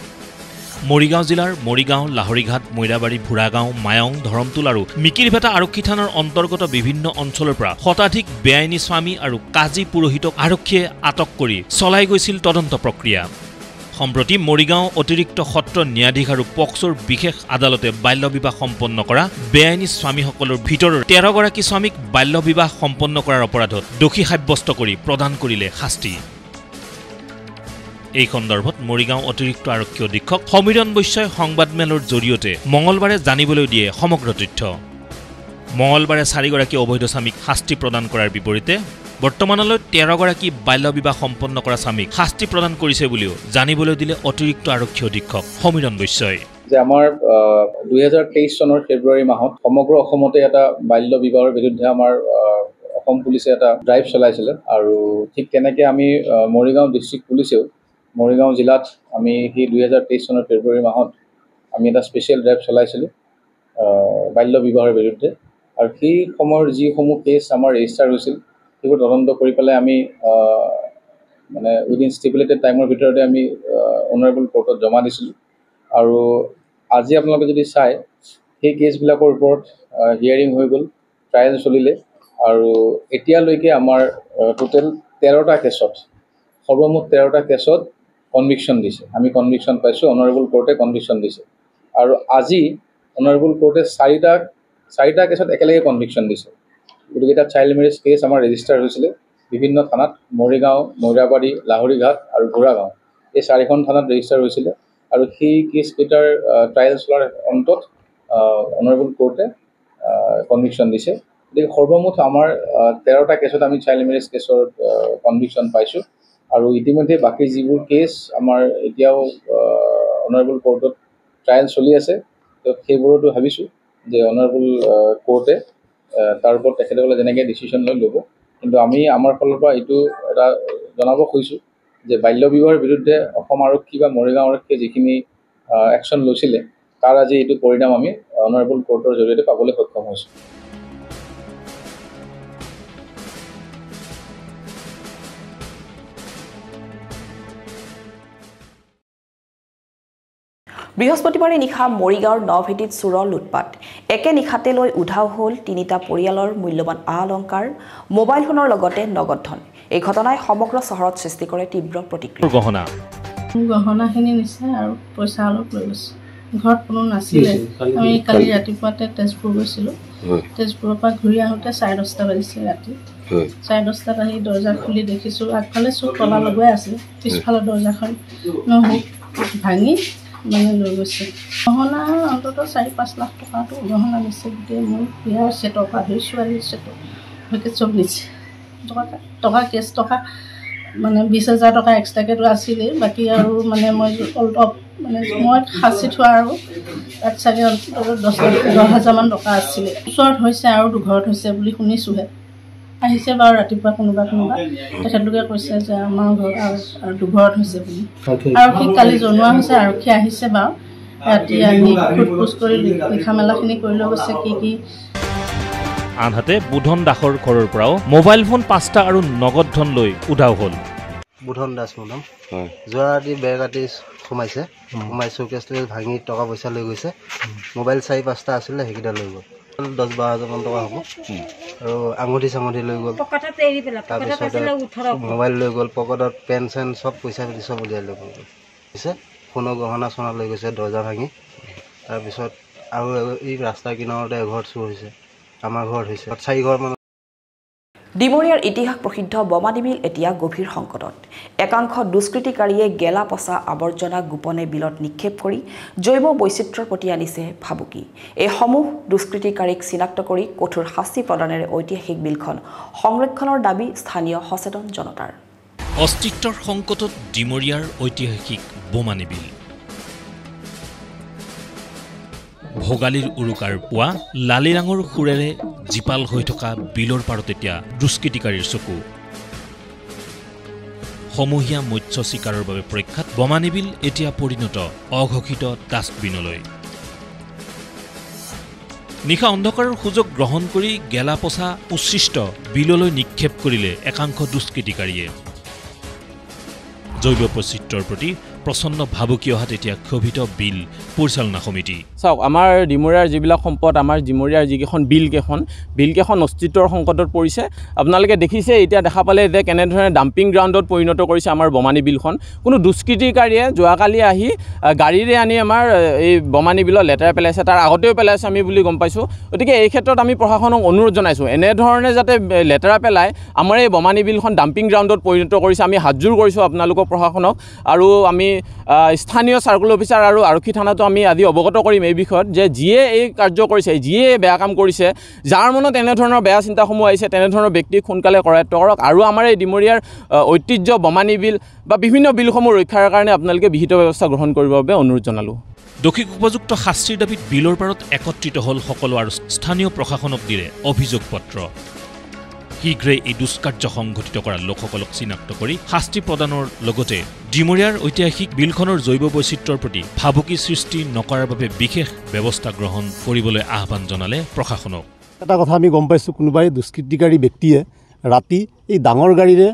মৰিগাঁও জিলাৰ মৰিগাঁও, লাহৰীঘাট, মৈৰাবাৰী, ভোৰাগাঁও, মায়ং, ধৰমটোল আৰু মিকিৰভেটা আৰক্ষী থানাৰ অন্তৰ্গত বিভিন্ন অঞ্চলৰ পৰা শতাধিক বেআইনী স্বামী আৰু কাজী পুৰোহিতক আৰক্ষীয়ে আটক কৰি চলাই গৈছিল তদন্ত প্ৰক্ৰিয়া। সম্প্ৰতি মৰিগাঁও অতিৰিক্ত সত্ৰ ন্যায়াধীশ আৰু পক্সৰ বিশেষ আদালতে বাল্য বিবাহ সম্পন্ন কৰা বেআইনী স্বামীসকলৰ ভিতৰৰ 13গৰাকী স্বামীক বাল্য বিবাহ সম্পন্ন কৰাৰ অপৰাধত দোষী সাব্যস্ত কৰি প্ৰদান কৰিলে শাস্তি। এই সন্দৰ্ভত মৰিগাঁও অতিৰিক্ত আৰক্ষী অধীক্ষক সমীৰণ বৈশ্যই সংবাদমেলৰ জৰিয়তে মঙলবাৰে জানিবলৈ দিয়ে সমগ্ৰ তথ্য। মঙলবাৰে 4গৰাকী অবৈধ স্বামীক শাস্তি প্ৰদান কৰাৰ বিপৰীতে বৰ্তমানলৈ 13গৰাকী বাল্য বিবাহ সম্পন্ন কৰা স্বামীক শাস্তি প্ৰদান কৰিছে বুলিও জানিবলৈ দিলে অতিৰিক্ত আৰক্ষী অধীক্ষক সমীৰণ বৈশ্যই। যে আমাৰ 2023 চনৰ ফেব্ৰুৱাৰী মাহত সমগ্ৰ অসমতে এটা বাল্য বিবাহৰ বিৰুদ্ধে আমাৰ অসম পুলিচে এটা ড্ৰাইভ চলাইছিলে আৰু ঠিক তেনেকৈ আমি মৰিগাঁও ডিষ্ট্ৰিক্ট পুলিচেও মৰিগাঁও জিলাত আমি সেই 2023 চনৰ ফেব্ৰুৱাৰী মাহত আমি এটা স্পেচিয়েল ড্ৰাইভ চলাইছিলোঁ বাল্য বিবাহৰ বিৰুদ্ধে। আৰু সেই সময়ৰ যিসমূহ কেছ আমাৰ ৰেজিষ্টাৰ হৈছিল সেইবোৰ তদন্ত কৰি পেলাই আমি মানে উইদিন ষ্টিপুলেটেড টাইমৰ ভিতৰতে আমি অনাৰেবল কোৰ্টত জমা দিছিলোঁ। আৰু আজি আপোনালোকে যদি চাই সেই কেছবিলাকৰ ওপৰত হিয়াৰিং হৈ গ'ল, ট্ৰায়েল চলিলে আৰু এতিয়ালৈকে আমাৰ টোটেল 13টা কেছত সৰ্বমুঠ 13টা কেছত কনভিকশ্যন দিছে। আমি কনভিকশ্যন পাইছোঁ, অনাৰেবল কোৰ্টে কনভিকশ্যন দিছে। আৰু আজি অনাৰেবল কোৰ্টে চাৰিটা কেছত একেলগে কনভিকশ্যন দিছে। গতিকে এটা চাইল্ড মেৰেজ কেছ আমাৰ ৰেজিষ্টাৰ হৈছিলে বিভিন্ন থানাত, মৰিগাঁও, মৈৰাবাৰী, লাহৰীঘাট আৰু ঘোঁৰাগাঁও, এই 4খন থানাত ৰেজিষ্টাৰ হৈছিলে। আৰু সেই কেছকেইটাৰ ট্ৰায়েল চলাৰ অন্তত অনাৰেবল কোৰ্টে কনভিকশ্যন দিছে। গতিকে সৰ্বমুঠ আমাৰ 13টা কেছত আমি চাইল্ড মেৰেজ কেছৰ কনভিকশ্যন পাইছোঁ। আৰু ইতিমধ্যে বাকী যিবোৰ কেছ আমাৰ এতিয়াও অনাৰেবল কোৰ্টত ট্ৰায়েল চলি আছে, তো সেইবোৰতো ভাবিছোঁ যে অনাৰেবল কোৰ্টে তাৰ ওপৰত তেখেতসকলে যেনেকৈ ডিচিশ্যন লৈ ল'ব। কিন্তু আমি আমাৰ ফালৰ পৰা এইটো এটা জনাব খুজিছোঁ যে বাল্য বিবাহৰ বিৰুদ্ধে অসম আৰক্ষী বা মৰিগাঁও আৰক্ষীয়ে যিখিনি একশ্যন লৈছিলে, তাৰ আজি এইটো পৰিণাম আমি অনাৰেবল কোৰ্টৰ জৰিয়তে পাবলৈ সক্ষম হৈছোঁ। বৃহস্পতিবাৰে নিশা মৰিগাঁৱৰ নভেটিত চোৰৰ লুটপাট। একে নিশাতে লৈ উধাও হ'ল 3টা পৰিয়ালৰ মূল্যৱান আ-অলংকাৰ, মোবাইল ফোনৰ লগতে নগদ ধন। এই ঘটনাই সমগ্ৰ চহৰত সৃষ্টি কৰে তীব্ৰ প্ৰতিক্ৰিয়া। গহনাখিনি নিছে আৰু পইচা অলপ লৈ গৈছে। ঘৰত কোনো নাছিলে। আমি কালি ৰাতিপুৱাতে তেজপুৰ গৈছিলোঁ। তেজপুৰৰ পৰা ঘূৰি আহোঁতে 10:30 বাজিছে ৰাতি। 10:30 আহি দৰ্জা খুলি দেখিছোঁ আগফালে চোৰ তলা লগাই আছে, পিছফালে দৰ্জাখন ভাঙি মানে লৈ গৈছে। গহনা অন্তত 4-5 লাখ টকাটো গহনা নিছে। গোটেই মোৰ বিয়াৰ ছেটৰ পৰা ধৰি ছোৱালীৰ ছেটৰ ভাগে চব নিছে। টকা কেছ টকা মানে 20,000 টকা এক্সট্ৰাকেতো আছিলেই। বাকী আৰু মানে মই অলপ মানে মই সাঁচি থোৱা আৰু তাত চাগে 10,000 মান টকা আছিলে। ওচৰত হৈছে আৰু দুঘৰত হৈছে বুলি শুনিছোঁহে। আহিছে বাৰু ৰাতিপুৱা কোনোবা তেখেতলোকে কৈছে যে আমাৰ ঘৰ আৰু দুঘৰত হৈছে বুলি। আৰক্ষীক কালি জনোৱা হৈছে, আৰক্ষী আহিছে বাৰু ৰাতি আহি সোধ-পোছ কৰি লিখা মেলাখিনি কৰি লৈ গৈছে কি। আনহাতে বুধন দাসৰ ঘৰৰ পৰাও মোবাইল ফোন 5টা আৰু নগদ ধন লৈ উধাও হ'ল। বুধন দাস মোৰ নাম। যোৱা ৰাতি বেৰ কাটি সোমাই চৌকেছ ভাঙি টকা পইচা লৈ গৈছে। মোবাইল 4-5টা আছিলে, সেইকেইটা লৈ গ'ল। 10-12 হাজাৰ মান টকা হ'ব। আৰু আঙুঠি লৈ গ'ল। তাৰপিছত মোবাইল লৈ গ'ল, পকেটত পেন চেন চব পইচা পাতি চব উলিয়াই লৈ গ'ল। পিছে সোণৰ গহনা চনা লৈ গৈছে, দৰ্জা ভাঙি। তাৰপিছত আৰু এই ৰাস্তাৰ কিনাৰতে এঘৰত চুৰ হৈছে, আমাৰ ঘৰত হৈছে 4 ঘৰ মান। ডিমৰীয়াৰ ইতিহাস প্ৰসিদ্ধ বমানী বিল এতিয়া গভীৰ সংকটত। একাংশ দুষ্কৃতিকাৰীয়ে গেলা পচা আৱৰ্জনা গোপনে বিলত নিক্ষেপ কৰি জৈৱ বৈচিত্ৰ্যৰ প্ৰতি আনিছে ভাবুকি। এই সমূহ দুষ্কৃতিকাৰীক চিনাক্ত কৰি কঠোৰ শাস্তি প্ৰদানেৰে ঐতিহাসিক বিলখন সংৰক্ষণৰ দাবী স্থানীয় সচেতন জনতাৰ। অস্তিত্বৰ সংকটত ডিমৰীয়াৰ ঐতিহাসিক বমানী বিল। ভোগালীৰ উৰুকাৰ পুৱা লালিৰাঙৰ সুৰেৰে জীপাল হৈ থকা বিলৰ পাৰত এতিয়া দুষ্কৃতিকাৰীৰ চকু। সমূহীয়া মৎস্য চিকাৰৰ বাবে প্ৰখ্যাত বমানী বিল এতিয়া পৰিণত অঘোষিত ডাষ্টবিনলৈ। নিশা অন্ধকাৰৰ সুযোগ গ্ৰহণ কৰি গেলা পচা উচ্ছিষ্ট বিললৈ নিক্ষেপ কৰিলে একাংশ দুষ্কৃতিকাৰীয়ে। জৈৱ বৈচিত্ৰ্যৰ প্ৰতি প্ৰচণ্ড ভাবুকি অহাত এতিয়া ক্ষোভিত বিল পৰিচালনা সমিতি। চাওক, আমাৰ ডিমৰীয়াৰ যিবিলাক সম্পদ, আমাৰ ডিমৰীয়াৰ যিকেইখন বিলকেইখন অস্তিত্বৰ সংকটত পৰিছে। আপোনালোকে দেখিছে, এতিয়া দেখা পালে যে কেনেধৰণে ডাম্পিং গ্ৰাউণ্ডত পৰিণত কৰিছে আমাৰ বমানী বিলখন। কোনো দুষ্কৃতিকাৰীয়ে যোৱাকালি আহি গাড়ীৰে আনি আমাৰ এই বমানী বিলত লেতেৰা পেলাইছে, তাৰ আগতেও পেলাইছে আমি বুলি গম পাইছোঁ। গতিকে এই ক্ষেত্ৰত আমি প্ৰশাসনক অনুৰোধ জনাইছোঁ, এনেধৰণে যাতে লেতেৰা পেলাই আমাৰ এই বমানী বিলখন ডাম্পিং গ্ৰাউণ্ডত পৰিণত কৰিছে। আমি হাতযোৰ কৰিছোঁ আপোনালোকক প্ৰশাসনক, আৰু আমি স্থানীয় চাৰ্কুল অফিচাৰ আৰু আৰক্ষী থানাতো আমি আজি অৱগত কৰিম এই বিষয়ত যে যিয়ে এই কাৰ্য কৰিছে, যিয়ে বেয়া কাম কৰিছে, যাৰ মনত এনেধৰণৰ বেয়া চিন্তাসমূহ আহিছে, তেনেধৰণৰ ব্যক্তিক সোনকালে কৰায়ত্ব কৰক। আৰু আমাৰ এই ডিমৰীয়াৰ ঐতিহ্য বমানী বিল বা বিভিন্ন বিলসমূহ ৰক্ষাৰ কাৰণে আপোনালোকে বিহিত ব্যৱস্থা গ্ৰহণ কৰিবৰ বাবে অনুৰোধ জনালোঁ। দোষীক উপযুক্ত শাস্তিৰ দাবীত বিলৰ পাৰত একত্ৰিত হ'ল সকলো আৰু স্থানীয় প্ৰশাসনক দিলে অভিযোগ পত্ৰ। শীঘ্ৰে এই দুষ্কাৰ্য সংঘটিত কৰা লোকসকলক চিনাক্ত কৰি শাস্তি প্ৰদানৰ লগতে ডিমৰীয়াৰ ঐতিহাসিক বিলখনৰ জৈৱ বৈচিত্ৰ্যৰ প্ৰতি ভাবুকি সৃষ্টি নকৰাৰ বাবে বিশেষ ব্যৱস্থা গ্ৰহণ কৰিবলৈ আহ্বান জনালে প্ৰশাসনক। এটা কথা আমি গম পাইছোঁ, কোনোবাই দুষ্কৃতিকাৰী ব্যক্তিয়ে ৰাতি এই ডাঙৰ গাড়ীৰে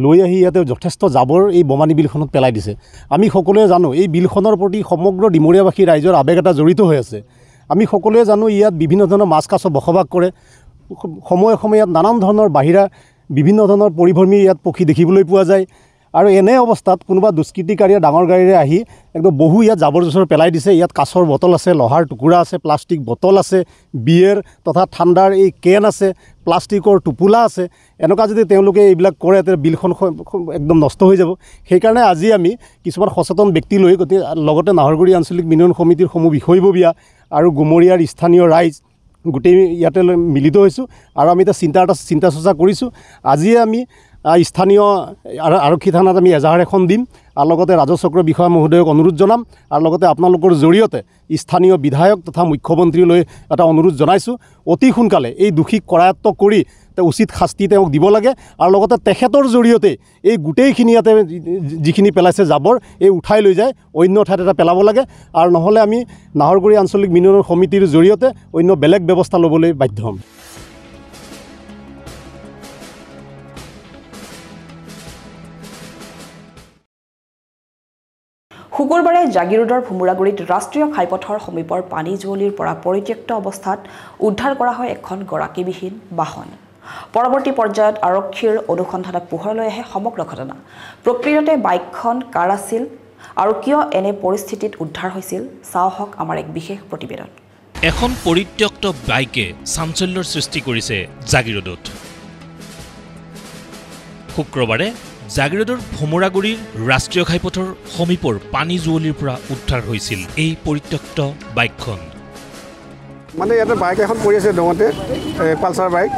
লৈ আহি ইয়াতে যথেষ্ট জাবৰ এই বমানী বিলখনত পেলাই দিছে। আমি সকলোৱে জানো এই বিলখনৰ প্ৰতি সমগ্ৰ ডিমৰীয়াবাসী ৰাইজৰ আৱেগ এটা জড়িত হৈ আছে। আমি সকলোৱে জানো ইয়াত বিভিন্ন ধৰণৰ মাছ কাছ বসবাস কৰে। সময়ে সময়ে ইয়াত নানান ধৰণৰ বাহিৰা বিভিন্ন ধৰণৰ পৰিভ্ৰমী ইয়াত পক্ষী দেখিবলৈ পোৱা যায় আৰু এনে অৱস্থাত কোনোবা দুষ্কৃতিকাৰীয়ে ডাঙৰ গাড়ীৰে আহি একদম বহু ইয়াত জাবৰ জোঁথৰ পেলাই দিছে। ইয়াত কাঁচৰ বটল আছে, লোহাৰ টুকুৰা আছে, প্লাষ্টিক বটল আছে, বিয়েৰ তথা ঠাণ্ডাৰ এই কেন আছে, প্লাষ্টিকৰ টোপোলা আছে। এনেকুৱা যদি তেওঁলোকে এইবিলাক কৰে তেতিয়া বিলখন একদম নষ্ট হৈ যাব। সেইকাৰণে আজি আমি কিছুমান সচেতন ব্যক্তি লৈ লগতে নাহৰগুৰি আঞ্চলিক মিলন সমিতিৰ সমূহ বিষয়ববীয়া আৰু গুমৰীয়াৰ স্থানীয় ৰাইজ গোটেই ইয়াতে মিলিত হৈছোঁ আৰু আমি এটা চিন্তা চৰ্চা কৰিছোঁ। আজিয়ে আমি স্থানীয় আৰক্ষী থানাত আমি এজাহাৰ এখন দিম আৰু লগতে ৰাজচক্ৰ বিষয়া মহোদয়ক অনুৰোধ জনাম আৰু লগতে আপোনালোকৰ জৰিয়তে স্থানীয় বিধায়ক তথা মুখ্যমন্ত্ৰীলৈ এটা অনুৰোধ জনাইছোঁ। অতি সোনকালে এই দোষীক কৰায়ত্ব কৰি উচিত শাস্তি তেওঁক দিব লাগে আৰু লগতে তেখেতৰ জৰিয়তে এই গোটেইখিনি ইয়াতে যিখিনি পেলাইছে জাবৰ এই উঠাই লৈ যায় অন্য ঠাইত এটা পেলাব লাগে আৰু নহ'লে আমি নাহৰগুৰি আঞ্চলিক মিলন সমিতিৰ জৰিয়তে অন্য বেলেগ ব্যৱস্থা ল'বলৈ বাধ্য হ'ম। শুকুৰবাৰে জাগিৰোডৰ ভুমুৰাগুৰিত ৰাষ্ট্ৰীয় ঘাইপথৰ সমীপৰ পানী জুৱলিৰ পৰা পৰিত্যক্ত অৱস্থাত উদ্ধাৰ কৰা হয় এখন গৰাকীবিহীন বাহন। পৰৱৰ্তী পৰ্যায়ত আৰক্ষীৰ অনুসন্ধানত পোহৰলৈ আহে সমগ্ৰ ঘটনা। প্ৰকৃততে বাইকখন কাৰ আছিল আৰু কিয় এনে পৰিস্থিতিত উদ্ধাৰ হৈছিল চাওঁহক আমাৰ এক বিশেষ প্ৰতিবেদন। এখন পৰিত্যক্ত বাইকে চাঞ্চল্যৰ সৃষ্টি কৰিছে জাগিৰোডত। শুক্ৰবাৰে জাগিৰোডৰ ভুমুৰাগুৰিৰ ৰাষ্ট্ৰীয় ঘাইপথৰ সমীপৰ পানী জুৱলিৰ পৰা উদ্ধাৰ হৈছিল এই পৰিত্যক্ত বাইকখন। মানে ইয়াতে বাইক এখন পৰি আছে ডঙতে, পালচাৰ বাইক।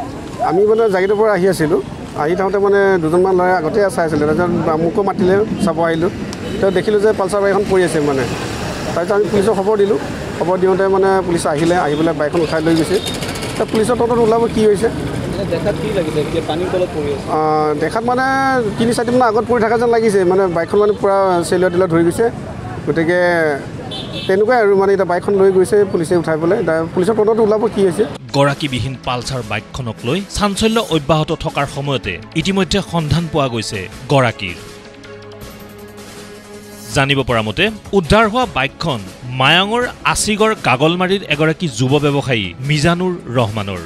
আমি মানে জাগিৰোডৰ পৰা আহি আছিলোঁ। আহি থাকোঁতে মানে দুজনমান ল'ৰাই আগতে চাই আছিলে, তাৰপিছত মোকো মাতিলে, চাব আহিলোঁ। তো দেখিলোঁ যে পালচাৰ বাইক এখন পৰি আছে মানে। তাৰপিছত আমি পুলিচক খবৰ দিলোঁ। খবৰ দিওঁতে মানে পুলিচ আহিলে, আহি পেলাই বাইকখন উঠাই লৈ গৈছে। তো পুলিচৰ তদন্ত ওলাব কি হৈছে। দেখাত কি লাগিছে এতিয়া পানীৰ তলত পৰি আছে? দেখাত মানে 3-4 দিন আগত পৰি থকা যেন লাগিছে, মানে বাইকখন মানে পূৰা চেলিয়া তেলিয়া ধৰি গৈছে। গতিকে তেনেকুৱাই আৰু মানে এতিয়া বাইকখন লৈ গৈছে পুলিচে উঠাই পেলাই। পুলিচৰ তদন্ত ওলাব কি হৈছে। গৰাকীবিহীন পালচাৰ বাইকখনক লৈ চাঞ্চল্য অব্যাহত থকাৰ সময়তে ইতিমধ্যে সন্ধান পোৱা গৈছে গৰাকীৰ। জানিব পৰা মতে উদ্ধাৰ হোৱা বাইকখন মায়াঙৰ আছিগড় গাগলমাৰীৰ এগৰাকী যুৱ ব্যৱসায়ী মিজানুৰ ৰহমানৰ।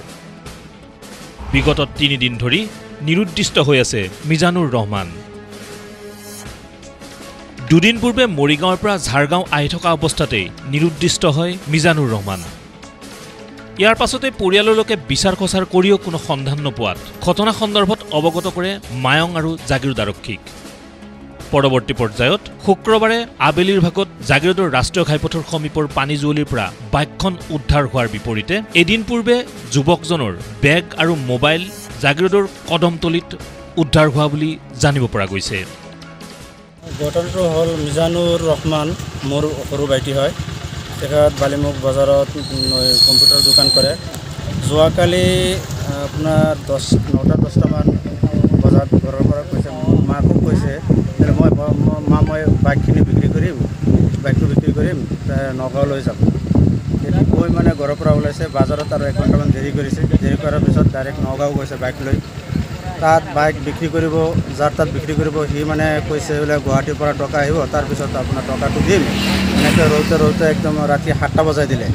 বিগত 3 দিন ধৰি নিৰুদ্দিষ্ট হৈ আছে মিজানুৰ ৰহমান। দুদিন পূৰ্বে মৰিগাঁৱৰ পৰা ঝাৰগাঁও আহি থকা অৱস্থাতেই নিৰুদ্দিষ্ট হয় মিজানুৰ ৰহমান। ইয়াৰ পাছতে পৰিয়ালৰ লোকে বিচাৰ খোচাৰ কৰিও কোনো সন্ধান নোপোৱাত ঘটনা সন্দৰ্ভত অৱগত কৰে মায়ং আৰু জাগিৰোড আৰক্ষীক। পৰৱৰ্তী পৰ্যায়ত শুক্ৰবাৰে আবেলিৰ ভাগত জাগিৰোডৰ ৰাষ্ট্ৰীয় ঘাইপথৰ সমীপৰ পানী জুৱলিৰ পৰা বাইকখন উদ্ধাৰ হোৱাৰ বিপৰীতে এদিন পূৰ্বে যুৱকজনৰ বেগ আৰু মোবাইল জাগিৰোডৰ কদমতলিত উদ্ধাৰ হোৱা বুলি জানিব পৰা গৈছে। ঘটনাটো হ'ল মিজানুৰ ৰহমান মোৰ সৰু ভাইটি হয়। তেখেত বালিমুখ বজাৰত কম্পিউটাৰ দোকান কৰে। যোৱাকালি আপোনাৰ 9-10টামান বজাত ঘৰৰ পৰা কৈছে, মাকো কৈছে মই বাইকখিনি বিক্ৰী কৰিম, বাইকটো বিক্ৰী কৰিম, নগাঁও লৈ যাম। সেইটো কৈ মানে ঘৰৰ পৰা ওলাইছে। বাজাৰত আৰু 1 ঘণ্টামান দেৰি কৰিছে। দেৰি কৰাৰ পিছত ডাইৰেক্ট নগাঁও গৈছে বাইক লৈ। তাত বাইক বিক্ৰী কৰিব, যাৰ তাত বিক্ৰী কৰিব সি মানে কৈছে বোলে গুৱাহাটীৰ পৰা টকা আহিব, তাৰপিছত আপোনাৰ টকাটো দিম। এনেকৈ ৰওঁতে একদম ৰাতি 7টা বজাই দিলে।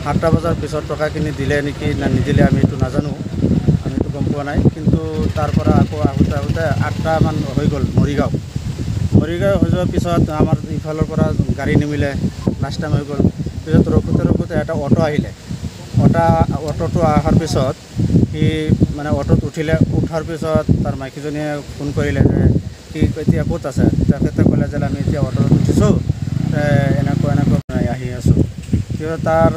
7টা বজাৰ পিছত টকাখিনি দিলে নেকি না নিদিলে আমি এইটো নাজানো, আমিতো গম পোৱা নাই। কিন্তু তাৰ পৰা আকৌ আহোঁতে 8টামান হৈ গ'ল মৰিগাঁও হৈ যোৱাৰ পিছত আমাৰ ইফালৰ পৰা গাড়ী নিমিলে, লাষ্ট টাইম হৈ গ'ল। পিছত ৰখোতে এটা অটো আহিলে। অটোটো অহাৰ পিছত সি মানে অটোত উঠাৰ পিছত তাৰ মাইকীজনীয়ে ফোন কৰিলে যে সি এতিয়া ক'ত আছে। তেখেতে ক'লে যে আমি এতিয়া অটোত উঠিছোঁ, এনেকুৱা আহি আছোঁ। কিয় তাৰ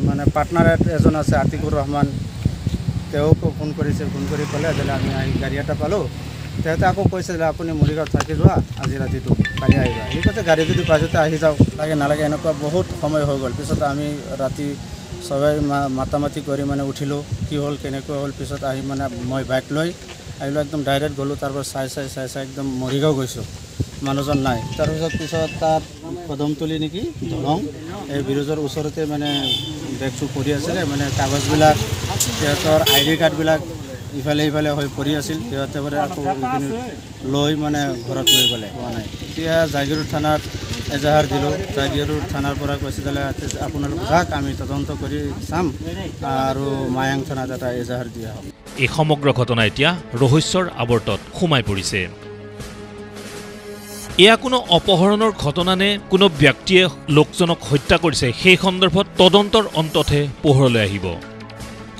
মানে পাৰ্টনাৰ এজন আছে আতিকুৰ ৰহমান, তেওঁকো ফোন কৰিছে। ফোন কৰি ক'লে যে আমি গাড়ী এটা পালোঁ। তেখেতে আকৌ কৈছে যে আপুনি মৰিগাঁৱত থাকি যোৱা, আজি ৰাতিটো কালি আহিবা। সি কৈছে গাড়ী যদি পাইছোঁতে আহি যাওঁ, লাগে নালাগে এনেকুৱা বহুত সময় হৈ গ'ল। পিছত আমি ৰাতি সবাই মাতামাতি কৰি মানে উঠিলোঁ, কি হ'ল কেনেকুৱা হ'ল। পিছত আহি মানে মই বাইক লৈ আহিলোঁ, একদম ডাইৰেক্ট গ'লোঁ। তাৰপৰা চাই একদম মৰিগাঁও গৈছোঁ, মানুহজন নাই। পিছত তাত কদমতলি নেকি দলং, এই ব্ৰিজৰ ওচৰতে মানে বেগ চুৰ পৰি আছিলে। মানে কাগজবিলাক সিহঁতৰ ID কাৰ্ডবিলাক ইফালে হৈ পৰি আছিল। সিহঁতে মানে আকৌ লৈ মানে ঘৰত লৈ গ'লে হোৱা নাই। এতিয়া জাগিৰোড থানাত এজাহাৰ দিলোঁ জাগিৰোড থানাৰ পৰা কৈছে যে আপোনালোক যাওক আমি তদন্ত কৰি চাম আৰু মায়াং থানাত এটা এজাহাৰ দিয়া হ'ব এই সমগ্ৰ ঘটনা এতিয়া ৰহস্যৰ আৱৰ্তত সোমাই পৰিছে এয়া কোনো অপহৰণৰ ঘটনা নে কোনো ব্যক্তিয়ে লোকজনক হত্যা কৰিছে সেই সন্দৰ্ভত তদন্তৰ অন্ততহে পোহৰলৈ আহিব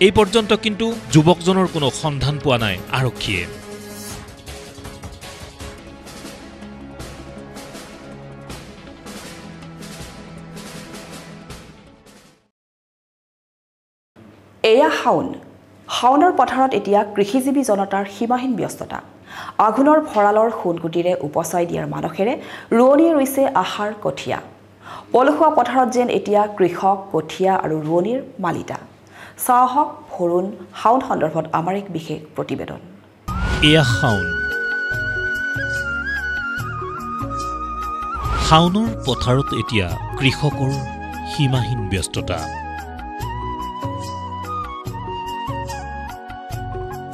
এই পৰ্যন্ত কিন্তু যুৱকজনৰ কোনো সন্ধান পোৱা নাই আৰক্ষীয়ে এয়া শাওনৰ পথাৰত এতিয়া কৃষিজীৱী জনতাৰ সীমাহীন ব্যস্ততা আঘোণৰ ভঁৰালৰ সোণগুটিৰে উপচাই দিয়াৰ মানসেৰে ৰোৱনীয়ে ৰুইছে আহাৰ কঠীয়া পলসুৱা পথাৰত যেন এতিয়া কৃষক কঠীয়া আৰু ৰোৱনীৰ মালিতা চাহক ভৰুণ শাওন সন্দৰ্ভত আমাৰ এক বিশেষ প্ৰতিবেদন এয়া শাওনৰ পথাৰত এতিয়া কৃষকৰ সীমাহীন ব্যস্ততা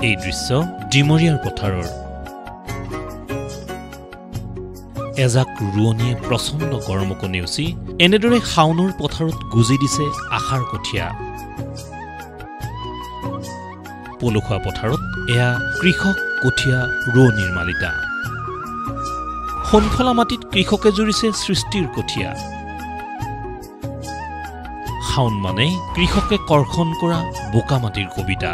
এই দৃশ্য ডিমৰীয়াৰ পথাৰৰ এজাক ৰোৱনীয়ে প্ৰচণ্ড গৰমক নেওচি এনেদৰে শাওনৰ পথাৰত গুজি দিছে আহাৰ কঠীয়া পলসুৱা পথাৰত এয়া কৃষক কঠীয়া ৰোৱনীৰ মালিতা সোণফলা মাটিত কৃষকে জুৰিছে সৃষ্টিৰ কঠীয়া শাওন মানে কৃষকে কৰ্ষণ কৰা বোকা মাটিৰ কবিতা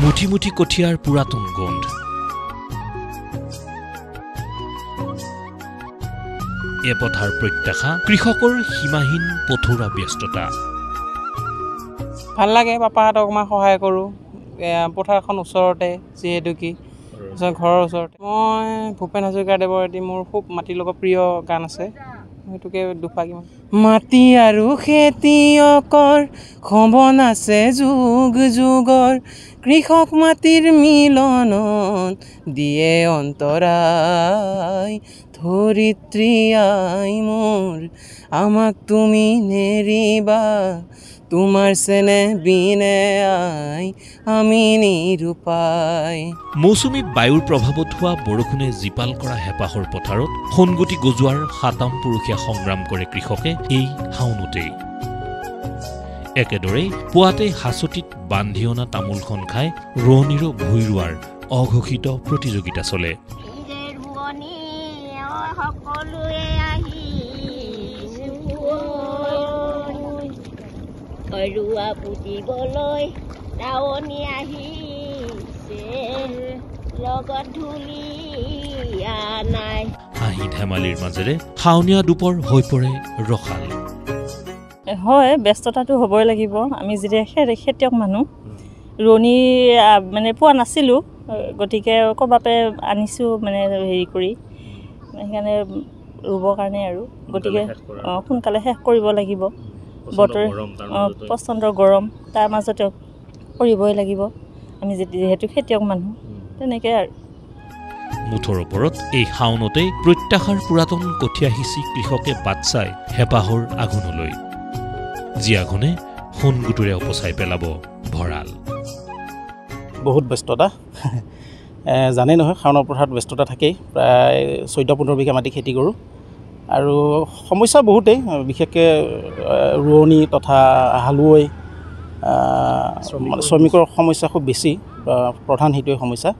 মুঠি মুঠি কঠিয়াৰ পুৰাতন গোন্ধ এ পথাৰ প্ৰত্যাশা কৃষকৰ সীমাহীন পথৰুৱা ব্যস্ততা ভাল লাগে পাপাহঁতক অকণমান সহায় কৰোঁ পথাৰখন ওচৰতে যিহেতু কি ঘৰৰ ওচৰতে মই ভূপেন হাজৰিকাদেৱৰ এটি মোৰ খুব মাটিৰ লগত প্ৰিয় গান আছে সেইটোকে দুফাকি মাটি আৰু খেতিয়কৰ খবন আছে যুগ যুগৰ কৃষক মাটিৰ মিলনত দিয়ে অন্তৰাই ধৰিত্ৰী আই মোৰ আমাক তুমি নেৰিবা তোমাৰ চেনে বিনে আই আমি নিৰূপাই মৌচুমী বায়ুৰ প্ৰভাৱত হোৱা বৰষুণে জীপাল কৰা হেঁপাহৰ পথাৰত সোণগুটি গজোৱাৰ সাতাম পুৰুষীয়া সংগ্ৰাম কৰে কৃষকে এই শাওনতেই একেদৰে পুৱাতে হাচতিত বান্ধি অনা তামোলখন খাই ৰোৱনীৰো ভূই ৰোৱাৰ অঘোষিত প্ৰতিযোগিতা চলে ৰুৱা পুতিবলৈ দাৱনী আহিছে লগত ঢুলীয়া নাই হাঁহি ধেমালিৰ মাজেৰে শাওনীয়া দুপৰ হৈ পৰে ৰসাল হয় ব্যস্ততাটো হ'বই লাগিব আমি যেতিয়া খেতিয়ক মানুহ ৰোৱনী মানে পোৱা নাছিলোঁ গতিকে ক'ৰবাতে আনিছোঁ মানে হেৰি কৰি সেইকাৰণে ৰুবৰ কাৰণে আৰু গতিকে সোনকালে শেষ কৰিব লাগিব বতৰ প্ৰচণ্ড গৰম তাৰ মাজতে কৰিবই লাগিব আমি যিহেতু খেতিয়ক মানুহ তেনেকৈ আৰু মুঠৰ ওপৰত এই শাওনতেই প্ৰত্যাশাৰ পুৰাতন কঠীয়া সিঁচি কৃষকে বাট চাই হেঁপাহৰ আঘোণলৈ যি আঘোণে সোণগুটিৰে উপচাই পেলাব ভঁৰাল বহুত ব্যস্ততা জানেই নহয় শাওনৰ পথাৰত ব্যস্ততা থাকেই প্ৰায় 14-15 বিঘা মাটি খেতি কৰোঁ আৰু সমস্যা বহুতেই বিশেষকৈ ৰোৱনী তথা হালুৱৈ শ্ৰমিকৰ সমস্যা খুব বেছি প্ৰধান সেইটোৱে সমস্যা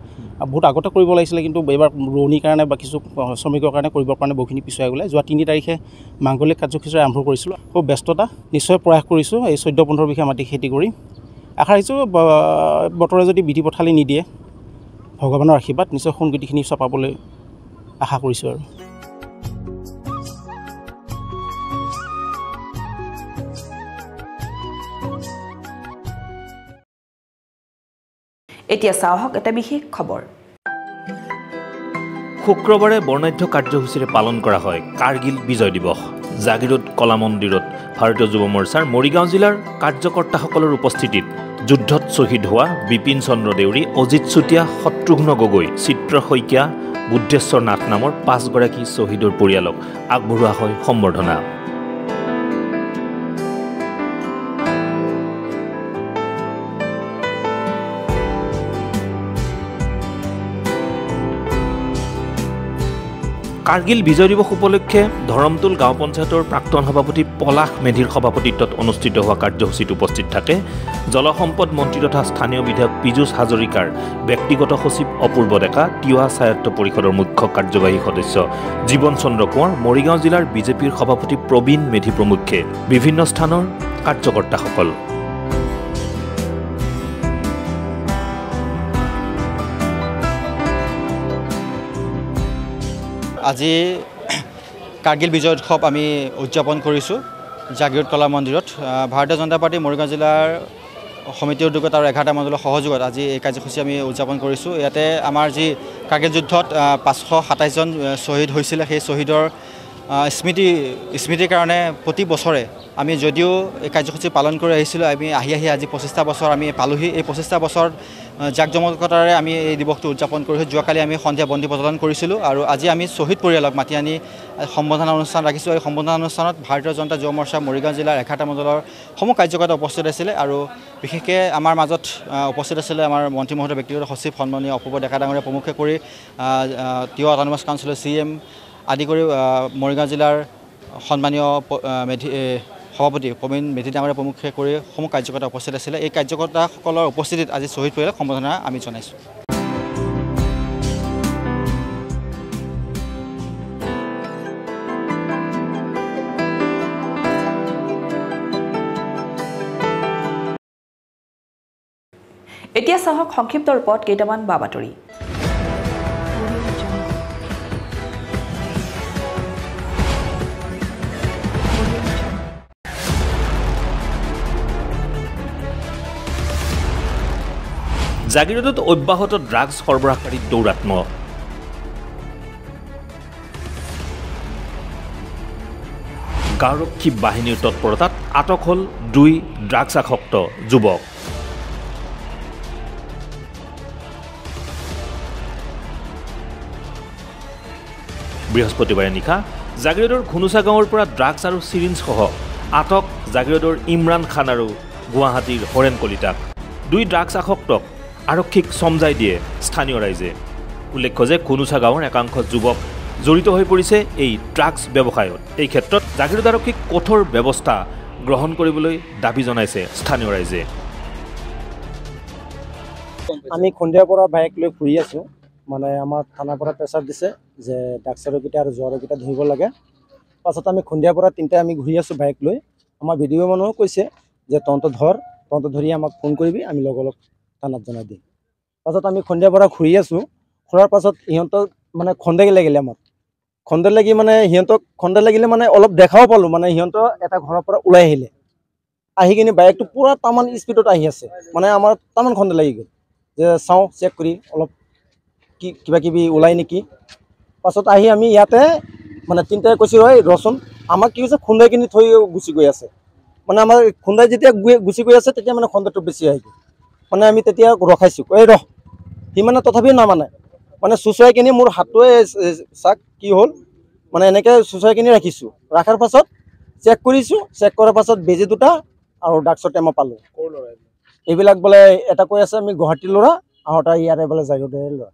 বহুত আগতে কৰিব লাগিছিলে কিন্তু এইবাৰ ৰোৱনীৰ কাৰণে বা কিছু শ্ৰমিকৰ কাৰণে কৰিবৰ কাৰণে বহুখিনি পিছুৱাই গ'লে যোৱা 3 তাৰিখে মাংগলিক কাৰ্যসূচী আৰম্ভ কৰিছিলোঁ খুব ব্যস্ততা নিশ্চয় প্ৰয়াস কৰিছোঁ এই 14-15 বিঘা মাটি খেতি কৰি আশা ৰাখিছোঁ বতৰে যদি বিধি পথালি নিদিয়ে ভগৱানৰ আশীৰ্বাদ নিশ্চয় সোণগুটিখিনি চপাবলৈ আশা কৰিছোঁ আৰু এতিয়া চাওক এটা বিশেষ খবৰ শুক্ৰবাৰে বৰ্ণাঢ্য কাৰ্যসূচীৰে পালন কৰা হয় কাৰ্গিল বিজয় দিৱস জাগিৰোড কলা মন্দিৰত ভাৰতীয় যুৱ মৰ্চাৰ মৰিগাঁও জিলাৰ কাৰ্যকৰ্তাসকলৰ উপস্থিতিত যুদ্ধত শ্বহীদ হোৱা বিপিন চন্দ্ৰ দেউৰী অজিত চুতীয়া শত্ৰুঘ্ন গগৈ চিত্ৰ শইকীয়া বুদ্ধেশ্বৰ নাথ নামৰ 5 গৰাকী শ্বহীদৰ পৰিয়ালক আগবঢ়োৱা হয় সম্বৰ্ধনা কাৰ্গিল বিজয় দিৱস উপলক্ষে ধৰমটোল গাঁও পঞ্চায়তৰ প্ৰাক্তন সভাপতি পলাশ মেধিৰ সভাপতিত্বত অনুষ্ঠিত হোৱা কাৰ্যসূচীত উপস্থিত থাকে জলসম্পদ মন্ত্ৰী তথা স্থানীয় বিধায়ক পীযুষ হাজৰিকাৰ ব্যক্তিগত সচিব অপূৰ্ব ডেকা তিৱা স্বায়ত্ত পৰিষদৰ মুখ্য কাৰ্যবাহী সদস্য জীৱন চন্দ্ৰ কোঁৱৰ মৰিগাঁও জিলাৰ বিজেপিৰ সভাপতি প্ৰবীণ মেধি প্ৰমুখ্যে বিভিন্ন স্থানৰ কাৰ্যকৰ্তাসকল আজি কাৰ্গিল বিজয় উৎসৱ আমি উদযাপন কৰিছোঁ জাগিৰোড কলা মন্দিৰত ভাৰতীয় জনতা পাৰ্টি মৰিগাঁও জিলাৰ সমিতিৰ উদ্যোগত আৰু 11টা মণ্ডলৰ সহযোগত আজি এই কাৰ্যসূচী আমি উদযাপন কৰিছোঁ ইয়াতে আমাৰ যি কাৰ্গিল যুদ্ধত 527জন শ্বহীদ হৈছিলে সেই শ্বহীদৰ স্মৃতিৰ কাৰণে প্ৰতি বছৰে আমি যদিও এই কাৰ্যসূচী পালন কৰি আহিছিলোঁ আমি আহি আজি 25টা বছৰ আমি পালোহি এই 25টা বছৰ জাকজমকতাৰে আমি এই দিৱসটো উদযাপন কৰিছোঁ যোৱাকালি আমি সন্ধিয়া বন্তি প্ৰজ্বলন কৰিছিলোঁ আৰু আজি আমি শ্বহীদ পৰিয়ালক মাতি আনি সম্বৰ্ধনা অনুষ্ঠান ৰাখিছোঁ এই সম্বৰ্ধনা অনুষ্ঠানত ভাৰতীয় জনতা যুৱ মৰ্চা মৰিগাঁও জিলাৰ 11টা মণ্ডলৰ সমূহ কাৰ্যকৰ্তা উপস্থিত আছিলে আৰু বিশেষকৈ আমাৰ মাজত উপস্থিত আছিলে আমাৰ মন্ত্ৰী মহোদয় ব্যক্তিগত সচিব সন্মানীয় অপূৰ্ব ডেকা ডাঙৰীয়া প্ৰমুখ্যে কৰি তিৱা অট'নমাছ কাউন্সিলৰ CM আদি কৰি মৰিগাঁও জিলাৰ সন্মানীয় সভাপতি প্ৰবীণ মেধি ডাঙৰীয়া প্ৰমুখ্যে কৰি সমূহ কাৰ্যকৰ্তা উপস্থিত আছিলে এই কাৰ্যকৰ্তাসকলৰ উপস্থিতিত আজি শ্বহীদ পৰিয়ালক সম্বৰ্ধনা আমি জনাইছোঁ এতিয়া চাহক সংক্ষিপ্ত ৰূপত কেইটামান বাতৰি জাগিৰোডত অব্যাহত ড্ৰাগছ সৰবৰাহকাৰী দৌৰাত্ম গাঁওৰক্ষী বাহিনীৰ তৎপৰতাত আটক হ'ল 2 ড্ৰাগছ আসক্ত যুৱক বৃহস্পতিবাৰে নিশা জাগিৰোডৰ ঘুনুচা গাঁৱৰ পৰা ড্ৰাগছ আৰু চিৰিঞ্জসহ আটক জাগিৰোডৰ ইমৰান খান আৰু গুৱাহাটীৰ হৰেণ কলিতাক 2 ড্ৰাগছ আসক্তক আৰক্ষীক সমজাই দিয়ে স্থানীয় ৰাইজে উল্লেখ্য যে ঘুনুচা গাঁৱৰ একাংশ যুৱক জড়িত হৈ পৰিছে এই ড্ৰাগছ ব্যৱসায়ত এই ক্ষেত্ৰত জাগিৰোড আৰক্ষীক কঠোৰ ব্যৱস্থা গ্ৰহণ কৰিবলৈ দাবী জনাইছে স্থানীয় ৰাইজে আমি খন্দিয়াৰ পৰা বাইক লৈ ফুৰি আছোঁ মানে আমাৰ থানাৰ পৰা প্ৰেছাৰ দিছে যে ড্ৰাগছৰকেইটা আৰু জ্বৰকেইটা ধৰিব লাগে পাছত আমি খন্দিয়াৰ পৰা 3টা আমি ঘূৰি আছোঁ বাইক লৈ আমাৰ ভিডিঅ' মানুহেও কৈছে যে তহঁত ধৰি আমাক ফোন কৰিবি আমি লগ থানাত জনাই দিম পাছত আমি খন্দিয়াৰ পৰা ঘূৰি আছোঁ ঘূৰাৰ পাছত সিহঁতক মানে খন্দেক লাগিলে আমাক খন্দেক লাগি মানে সিহঁতক খন্দেক লাগিলে মানে অলপ দেখাও পালোঁ মানে সিহঁতৰ এটা ঘৰৰ পৰা ওলাই আহিলে আহি কিনে বাইকটো পুৰা তামান স্পীডত আহি আছে মানে আমাৰ তামান খন্দেক লাগি গ'ল যে চাওঁ চেক কৰি অলপ কিবা কিবি ওলাই নেকি পাছত আহি আমি ইয়াতে মানে 3টাই কৈছোঁ ৰচোন আমাক কি হৈছে খুন্দাই কিনি থৈ গুচি গৈ আছে মানে আমাৰ খুন্দাই যেতিয়া গুচি গৈ আছে তেতিয়া মানে খন্দাটো বেছি আহি গ'ল মানে আমি তেতিয়া ৰখাইছোঁ ৰহ সি মানে তথাপিও নামানে মানে চুচুৱাই কিনি মোৰ হাতটোৱে চাক কি হ'ল মানে এনেকৈ চুচুৱাই কিনি ৰাখিছোঁ ৰখাৰ পাছত চেক কৰিছোঁ চেক কৰাৰ পাছত বেজি 2টা আৰু ড্ৰাগছৰ টেমা পালোঁ এইবিলাক বোলে এটা কৈ আছে আমি গুৱাহাটীৰ ল'ৰা আৰু এটা ইয়াৰে বোলে জাগিৰোডৰ ল'ৰা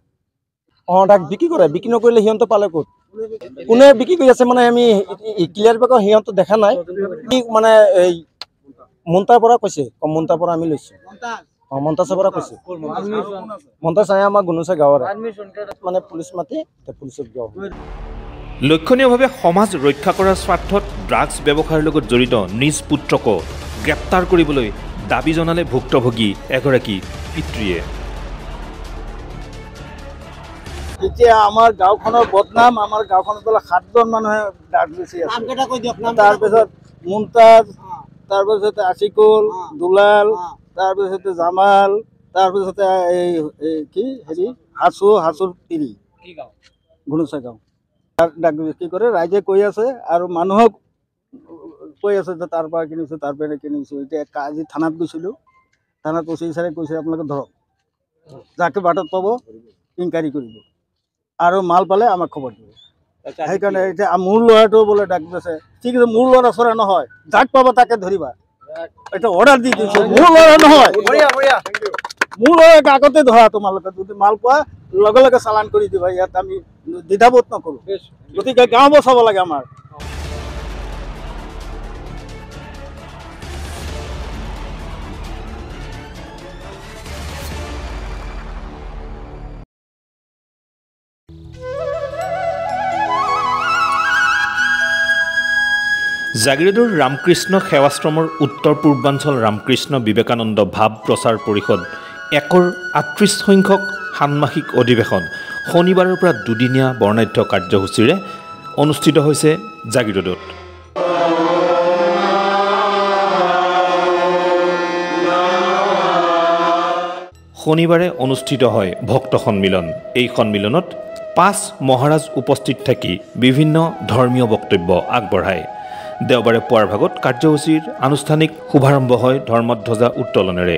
তাক বিক্ৰী কৰে বিক্ৰী নকৰিলে সিহঁতে পালে ক'ত কোনে বিক্ৰী কৰি আছে মানে আমি ক্লিয়াৰ বেগৰ সিহঁতে দেখা নাই মানে এই মন্তাৰ পৰা কৈছে মন্তাৰ পৰা আমি লৈছোঁ মন্তাছৰ পৰা কৈছে মন্তাছ আমাৰ গুনুচা গাঁৱৰে মানে পুলিচ মাতি পুলিচত যোৱা লক্ষণীয়ভাৱে সমাজ ৰক্ষা কৰাৰ স্বাৰ্থত ড্ৰাগছ ব্যৱসায়ৰ লগত জড়িত নিজ পুত্ৰকো গ্ৰেপ্তাৰ কৰিবলৈ দাবী জনালে ভুক্তভোগী এগৰাকী পিতৃয়ে এতিয়া আমাৰ গাঁওখনৰ বদনাম আমাৰ গাঁওখনত বোলে 7জন মানুহে ড্ৰাগছ বেছি আছে তাৰপিছত মুমতাজ তাৰপিছতে আছিকুল দুলাল তাৰপিছতে জামাল তাৰপিছতে এই কি হেৰি হাচুৰ তিৰি গুনুচা গাঁও ড্ৰাগছ বিক্ৰী কৰে ৰাইজে কৈ আছে আৰু মানুহক কৈ আছে যে তাৰ পৰা কিনিছোঁ তাৰ পৰা কিনিছোঁ এতিয়া আজি থানাত গৈছিলোঁ থানাত OC ছাৰে কৈছে আপোনালোকে ধৰক যাকে বাটত পাব ইনকুৱাৰী কৰিব আৰু মাল পালে আমাক খবৰ দিব সেইকাৰণে এতিয়া মোৰ ল'ৰাটো বোলে ড্ৰাগছ আছে ঠিক আছে মোৰ ল'ৰা চৰা নহয় যাক পাব তাকে ধৰিবা এটা অৰ্ডাৰ দি দিছোঁ মোৰ ল'ৰা নহয় মোৰ ল'ৰাক আগতে ধৰা তোমালোকে যদি মাল পোৱা লগে লগে চালান কৰি দিবা ইয়াত আমি দ্বিধাবোধ নকৰোঁ। গতিকে গাঁও বচাব লাগে আমাৰ। জাগিৰোডৰ ৰামকৃষ্ণ সেৱাশ্ৰমৰ উত্তৰ পূৰ্বাঞ্চল ৰামকৃষ্ণ বিবেকানন্দ ভাৱ প্ৰচাৰ পৰিষদ 38 সংখ্যক ষান্মাসিক অধিৱেশন শনিবাৰৰ পৰা দুদিনীয়া বৰ্ণাঢ্য কাৰ্যসূচীৰে অনুষ্ঠিত হৈছে জাগিৰোডত। শনিবাৰে অনুষ্ঠিত হয় ভক্ত সন্মিলন। এই সন্মিলনত 5 মহাৰাজ উপস্থিত থাকি বিভিন্ন ধৰ্মীয় বক্তব্য আগবঢ়ায়। দেওবাৰে পুৱাৰ ভাগত কাৰ্যসূচীৰ আনুষ্ঠানিক শুভাৰম্ভ হয় ধৰ্মধ্বজা উত্তোলনেৰে।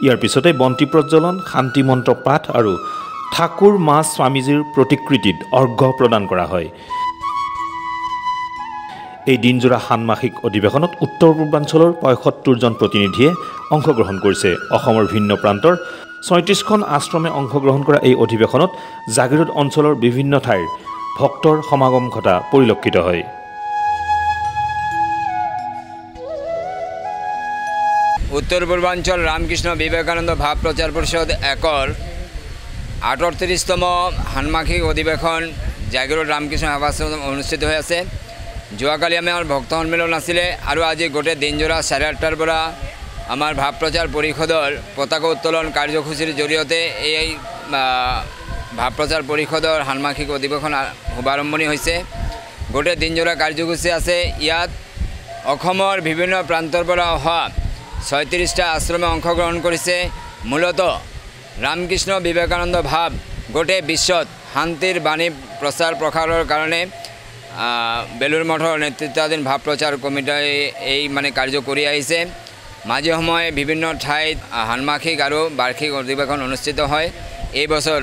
ইয়াৰ পিছতে বন্তি প্ৰজ্বলন, শান্তি মন্ত্ৰ পাঠ আৰু ঠাকুৰ মা স্বামীজীৰ প্ৰতিকৃতিত অৰ্ঘ্য প্ৰদান কৰা হয়। এই দিনজোৰা ষান্মাসিক অধিৱেশনত উত্তৰ পূৰ্বাঞ্চলৰ ৭৫জন প্ৰতিনিধিয়ে অংশগ্ৰহণ কৰিছে। অসমৰ ভিন্ন প্ৰান্তৰ ৩৬খন আশ্ৰমে অংশগ্ৰহণ কৰা এই অধিৱেশনত জাগিৰোড অঞ্চলৰ বিভিন্ন ঠাইৰ ভক্তৰ সমাগম ঘটা পৰিলক্ষিত হয়। উত্তৰ পূৰ্বাঞ্চল ৰামকৃষ্ণ বিবেকানন্দ ভাৱ প্ৰচাৰ পৰিষদ 38তম ষান্মাসিক অধিৱেশন জাগিৰোড ৰামকৃষ্ণ সেৱাশ্ৰমত অনুষ্ঠিত হৈ আছে। যোৱাকালি আমাৰ ভক্ত সন্মিলন আছিলে আৰু আজি গোটেই দিনজোৰা 8:30টাৰ পৰা আমাৰ ভাৱ প্ৰচাৰ পৰিষদৰ পতাকা উত্তোলন কাৰ্যসূচীৰ জৰিয়তে এই ভাৱ প্ৰচাৰ পৰিষদৰ ষান্মাসিক অধিৱেশন শুভাৰম্ভণি হৈছে। গোটেই দিনজোৰা কাৰ্যসূচী আছে। ইয়াত অসমৰ বিভিন্ন প্ৰান্তৰ পৰা অহা ৩৬টা আশ্ৰমে অংশগ্ৰহণ কৰিছে। মূলতঃ ৰামকৃষ্ণ বিবেকানন্দ ভাৱ গোটেই বিশ্বত শান্তিৰ বাণী প্ৰচাৰ প্ৰসাৰৰ কাৰণে বেলুৰ মঠৰ নেতৃত্বাধীন ভাৱ প্ৰচাৰ কমিটিয়ে এই কাৰ্য কৰি আহিছে। মাজে সময়ে বিভিন্ন ঠাইত ষান্মাসিক আৰু বাৰ্ষিক অধিৱেশন অনুষ্ঠিত হয়। এই বছৰ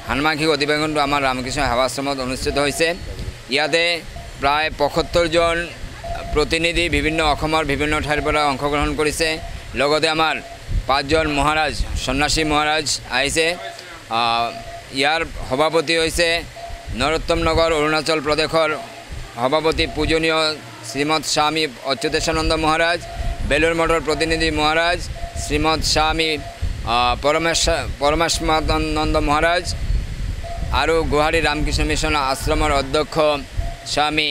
ষান্মাসিক অধিৱেশনটো আমাৰ ৰামকৃষ্ণ সেৱাশ্ৰমত অনুষ্ঠিত হৈছে। ইয়াতে প্ৰায় ৭৫ জন প্ৰতিনিধি বিভিন্ন অসমৰ বিভিন্ন ঠাইৰ পৰা অংশগ্ৰহণ কৰিছে। লগতে আমাৰ 5 জন মহাৰাজ সন্ন্যাসী মহাৰাজ আহিছে। ইয়াৰ সভাপতি হৈছে নৰোত্তম নগৰ অৰুণাচল প্ৰদেশৰ সভাপতি পূজনীয় শ্ৰীমৎ স্বামী অচ্যুতানন্দ মহাৰাজ, বেলুৰ মঠৰ প্ৰতিনিধি মহাৰাজ শ্ৰীমৎ স্বামী পৰমেশ্বৰানন্দ মহাৰাজ আৰু গুৱাহাটী ৰামকৃষ্ণ মিছন আশ্ৰমৰ অধ্যক্ষ স্বামী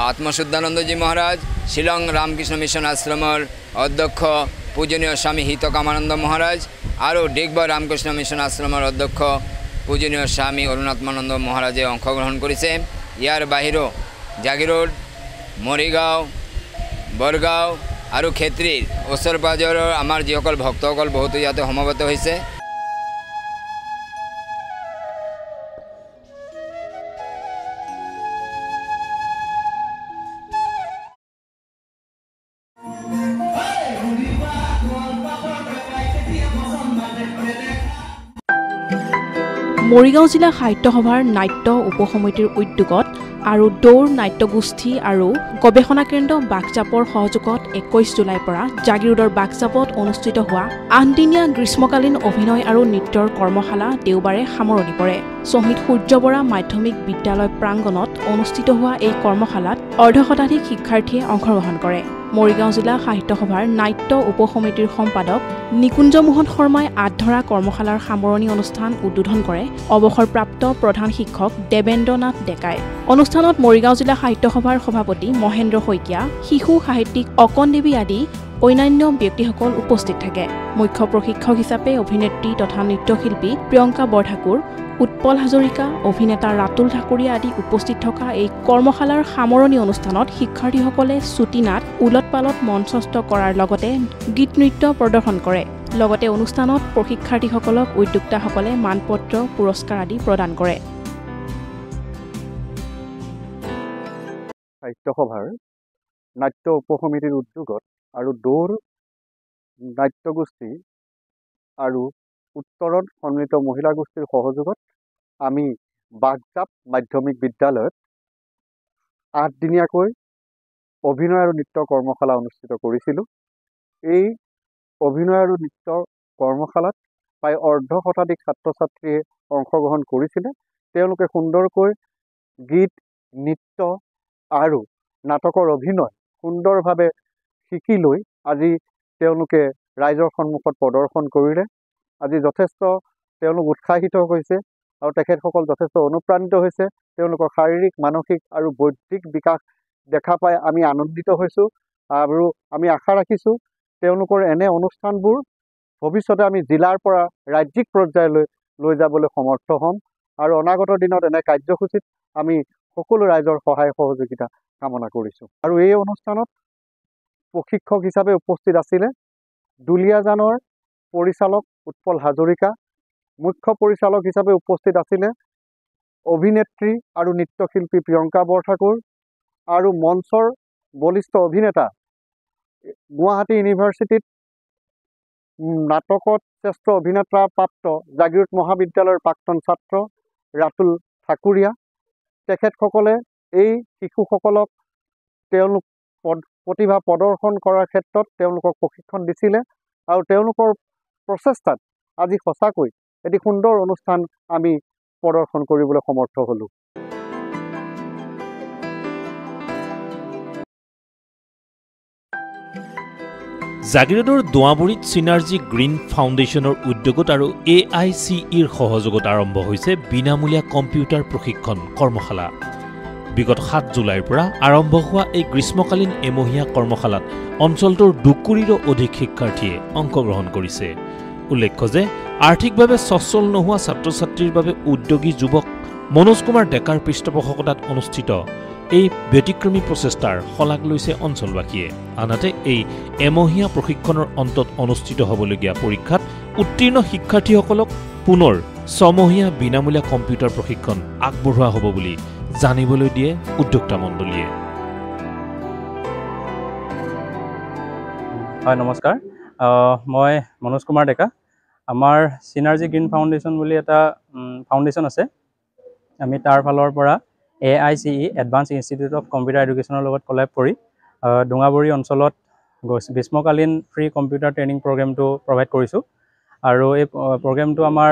আত্মশুদ্ধানন্দজী মহাৰাজ, শ্বিলং ৰামকৃষ্ণ মিছন আশ্ৰমৰ অধ্যক্ষ পূজনীয় স্বামী হিতকামানন্দ মহাৰাজ আৰু ডিগবৈ ৰামকৃষ্ণ মিছন আশ্ৰমৰ অধ্যক্ষ পূজনীয় স্বামী অৰুণাত্মানন্দ মহাৰাজে অংশগ্ৰহণ কৰিছে। ইয়াৰ বাহিৰেও জাগিৰোড, মৰিগাঁও, বৰগাঁও আৰু খেত্ৰীৰ ওচৰ পাজৰৰ আমাৰ যিসকল ভক্তসকল বহুতো ইয়াতে সমবেত হৈছে। মৰিগাঁও জিলা সাহিত্য সভাৰ নাট্য উপসমিতিৰ উদ্যোগত আৰু দৌৰ নাট্যগোষ্ঠী আৰু গৱেষণা কেন্দ্ৰ বাক্সাপৰ সহযোগত 21 জুলাইৰ পৰা জাগিৰোডৰ বাক্সাপত অনুষ্ঠিত হোৱা 8দিনীয়া গ্ৰীষ্মকালীন অভিনয় আৰু নৃত্যৰ কৰ্মশালা দেওবাৰে সামৰণি পৰে। শ্বহীদ সূৰ্য বৰা মাধ্যমিক বিদ্যালয় প্ৰাংগণত অনুষ্ঠিত হোৱা এই কৰ্মশালাত অৰ্ধশতাধিক শিক্ষাৰ্থীয়ে অংশগ্ৰহণ কৰে। মৰিগাঁও জিলা সাহিত্য সভাৰ নাট্য উপসমিতিৰ সম্পাদক নিকুঞ্জ মোহন শৰ্মাই আধৰা কৰ্মশালাৰ সামৰণি অনুষ্ঠান উদ্বোধন কৰে অৱসৰপ্ৰাপ্ত প্ৰধান শিক্ষক দেবেন্দ্ৰ নাথ ডেকাই। অনুষ্ঠানত মৰিগাঁও জিলা সাহিত্য সভাৰ সভাপতি মহেন্দ্ৰ শইকীয়া, শিশু সাহিত্যিক অকণ দেৱী আদি অন্যান্য ব্যক্তিসকল উপস্থিত থাকে। মুখ্য প্ৰশিক্ষক হিচাপে অভিনেত্ৰী তথা নৃত্যশিল্পী প্ৰিয়ংকা বৰঠাকুৰ, উৎপল হাজৰিকা, অভিনেতা ৰাতুল ঠাকুৰীয়া আদি উপস্থিত থকা এই কৰ্মশালাৰ সামৰণি অনুষ্ঠানত শিক্ষাৰ্থীসকলে চুটি নাট, উলট পালট মঞ্চস্থ কৰাৰ লগতে গীত নৃত্য প্ৰদৰ্শন কৰে। লগতে অনুষ্ঠানত প্ৰশিক্ষাৰ্থীসকলক উদ্যোক্তাসকলে মানপত্ৰ, পুৰস্কাৰ আদি প্ৰদান কৰে। সাহিত্য সভাৰ নাট্য উপসমিতিৰ উদ্যোগত আৰু দৌৰ নাট্যগোষ্ঠী আৰু উত্তৰত সন্মিলিত মহিলা গোষ্ঠীৰ সহযোগত আমি বাগজাপ মাধ্যমিক বিদ্যালয়ত 8 দিনীয়াকৈ অভিনয় আৰু নৃত্য কৰ্মশালা অনুষ্ঠিত কৰিছিলোঁ। এই অভিনয় আৰু নৃত্য কৰ্মশালাত প্ৰায় অৰ্ধ শতাধিক ছাত্ৰ ছাত্ৰীয়ে অংশগ্ৰহণ কৰিছিলে। তেওঁলোকে সুন্দৰকৈ গীত, নৃত্য আৰু নাটকৰ অভিনয় সুন্দৰভাৱে শিকি লৈ আজি তেওঁলোকে ৰাইজৰ সন্মুখত প্ৰদৰ্শন কৰিলে। আজি যথেষ্ট তেওঁলোক উৎসাহিত হৈছে আৰু তেখেতসকল যথেষ্ট অনুপ্ৰাণিত হৈছে। তেওঁলোকৰ শাৰীৰিক, মানসিক আৰু বৌদ্ধিক বিকাশ দেখা পাই আমি আনন্দিত হৈছোঁ আৰু আমি আশা ৰাখিছোঁ তেওঁলোকৰ এনে অনুষ্ঠানবোৰ ভৱিষ্যতে আমি জিলাৰ পৰা ৰাজ্যিক পৰ্যায়লৈ লৈ যাবলৈ সমৰ্থ হ'ম আৰু অনাগত দিনত এনে কাৰ্যসূচীত আমি সকলো ৰাইজৰ সহায় সহযোগিতা কামনা কৰিছোঁ। আৰু এই অনুষ্ঠানত প্ৰশিক্ষক হিচাপে উপস্থিত আছিলে দুলীয়াজানৰ পৰিচালক উৎপল হাজৰিকা, মুখ্য পৰিচালক হিচাপে উপস্থিত আছিলে অভিনেত্ৰী আৰু নৃত্যশিল্পী প্ৰিয়ংকা বৰঠাকুৰ আৰু মঞ্চৰ বলিষ্ঠ অভিনেতা গুৱাহাটী ইউনিভাৰ্চিটিত নাটকত শ্ৰেষ্ঠ অভিনেতা প্ৰাপ্ত জাগিৰোড মহাবিদ্যালয়ৰ প্ৰাক্তন ছাত্ৰ ৰাতুল ঠাকুৰীয়া। তেখেতসকলে এই শিশুসকলক তেওঁলোক প্ৰতিভা প্ৰদৰ্শন কৰাৰ ক্ষেত্ৰত তেওঁলোকক প্ৰশিক্ষণ দিছিলে আৰু তেওঁলোকৰ প্ৰচেষ্টাত আজি সঁচাকৈ এটি সুন্দৰ অনুষ্ঠান আমি প্ৰদৰ্শন কৰিবলৈ সমৰ্থ হ'লোঁ। জাগিৰোডৰ দোৱাবুৰীত চিনাৰ্জি গ্ৰীণ ফাউণ্ডেশ্যনৰ উদ্যোগত আৰু AICEৰ সহযোগত আৰম্ভ হৈছে বিনামূলীয়া কম্পিউটাৰ প্ৰশিক্ষণ কৰ্মশালা। বিগত 7 জুলাইৰ পৰা আৰম্ভ হোৱা এই গ্ৰীষ্মকালীন এমহীয়া কৰ্মশালাত অঞ্চলটোৰ 2 কোটিৰো অধিক শিক্ষাৰ্থীয়ে অংশগ্ৰহণ কৰিছে। উল্লেখ্য যে আৰ্থিকভাৱে সচ্ছল নোহোৱা ছাত্ৰ ছাত্ৰীৰ বাবে উদ্যোগী যুৱক মনোজ কুমাৰ ডেকাৰ পৃষ্ঠপোষকতাত অনুষ্ঠিত এই ব্যতিক্ৰমী প্ৰচেষ্টাৰ শলাগ লৈছে অঞ্চলবাসীয়ে। আনহাতে এই এমহীয়া প্ৰশিক্ষণৰ অন্তত অনুষ্ঠিত হ'বলগীয়া পৰীক্ষাত উত্তীৰ্ণ শিক্ষাৰ্থীসকলক পুনৰ 6 মহীয়া বিনামূলীয়া কম্পিউটাৰ প্ৰশিক্ষণ আগবঢ়োৱা হ'ব বুলি জানিবলৈ দিয়ে উদ্যোক্তা মণ্ডলীয়ে। হয়, নমস্কাৰ। মই মনোজ কুমাৰ ডেকা। আমাৰ চিনাৰ্জি গ্ৰীণ ফাউণ্ডেশ্যন বুলি এটা ফাউণ্ডেশ্যন আছে। আমি তাৰ ফালৰ পৰা AICE advance institute of computer এডুকেশ্যনৰ লগত কলেব কৰি ডোঙাবৰী অঞ্চলত গ্ৰীষ্মকালীন ফ্ৰী কম্পিউটাৰ ট্ৰেইনিং প্ৰগ্ৰেমটো প্ৰভাইড কৰিছোঁ। আৰু এই প্ৰগ্ৰেমটো আমাৰ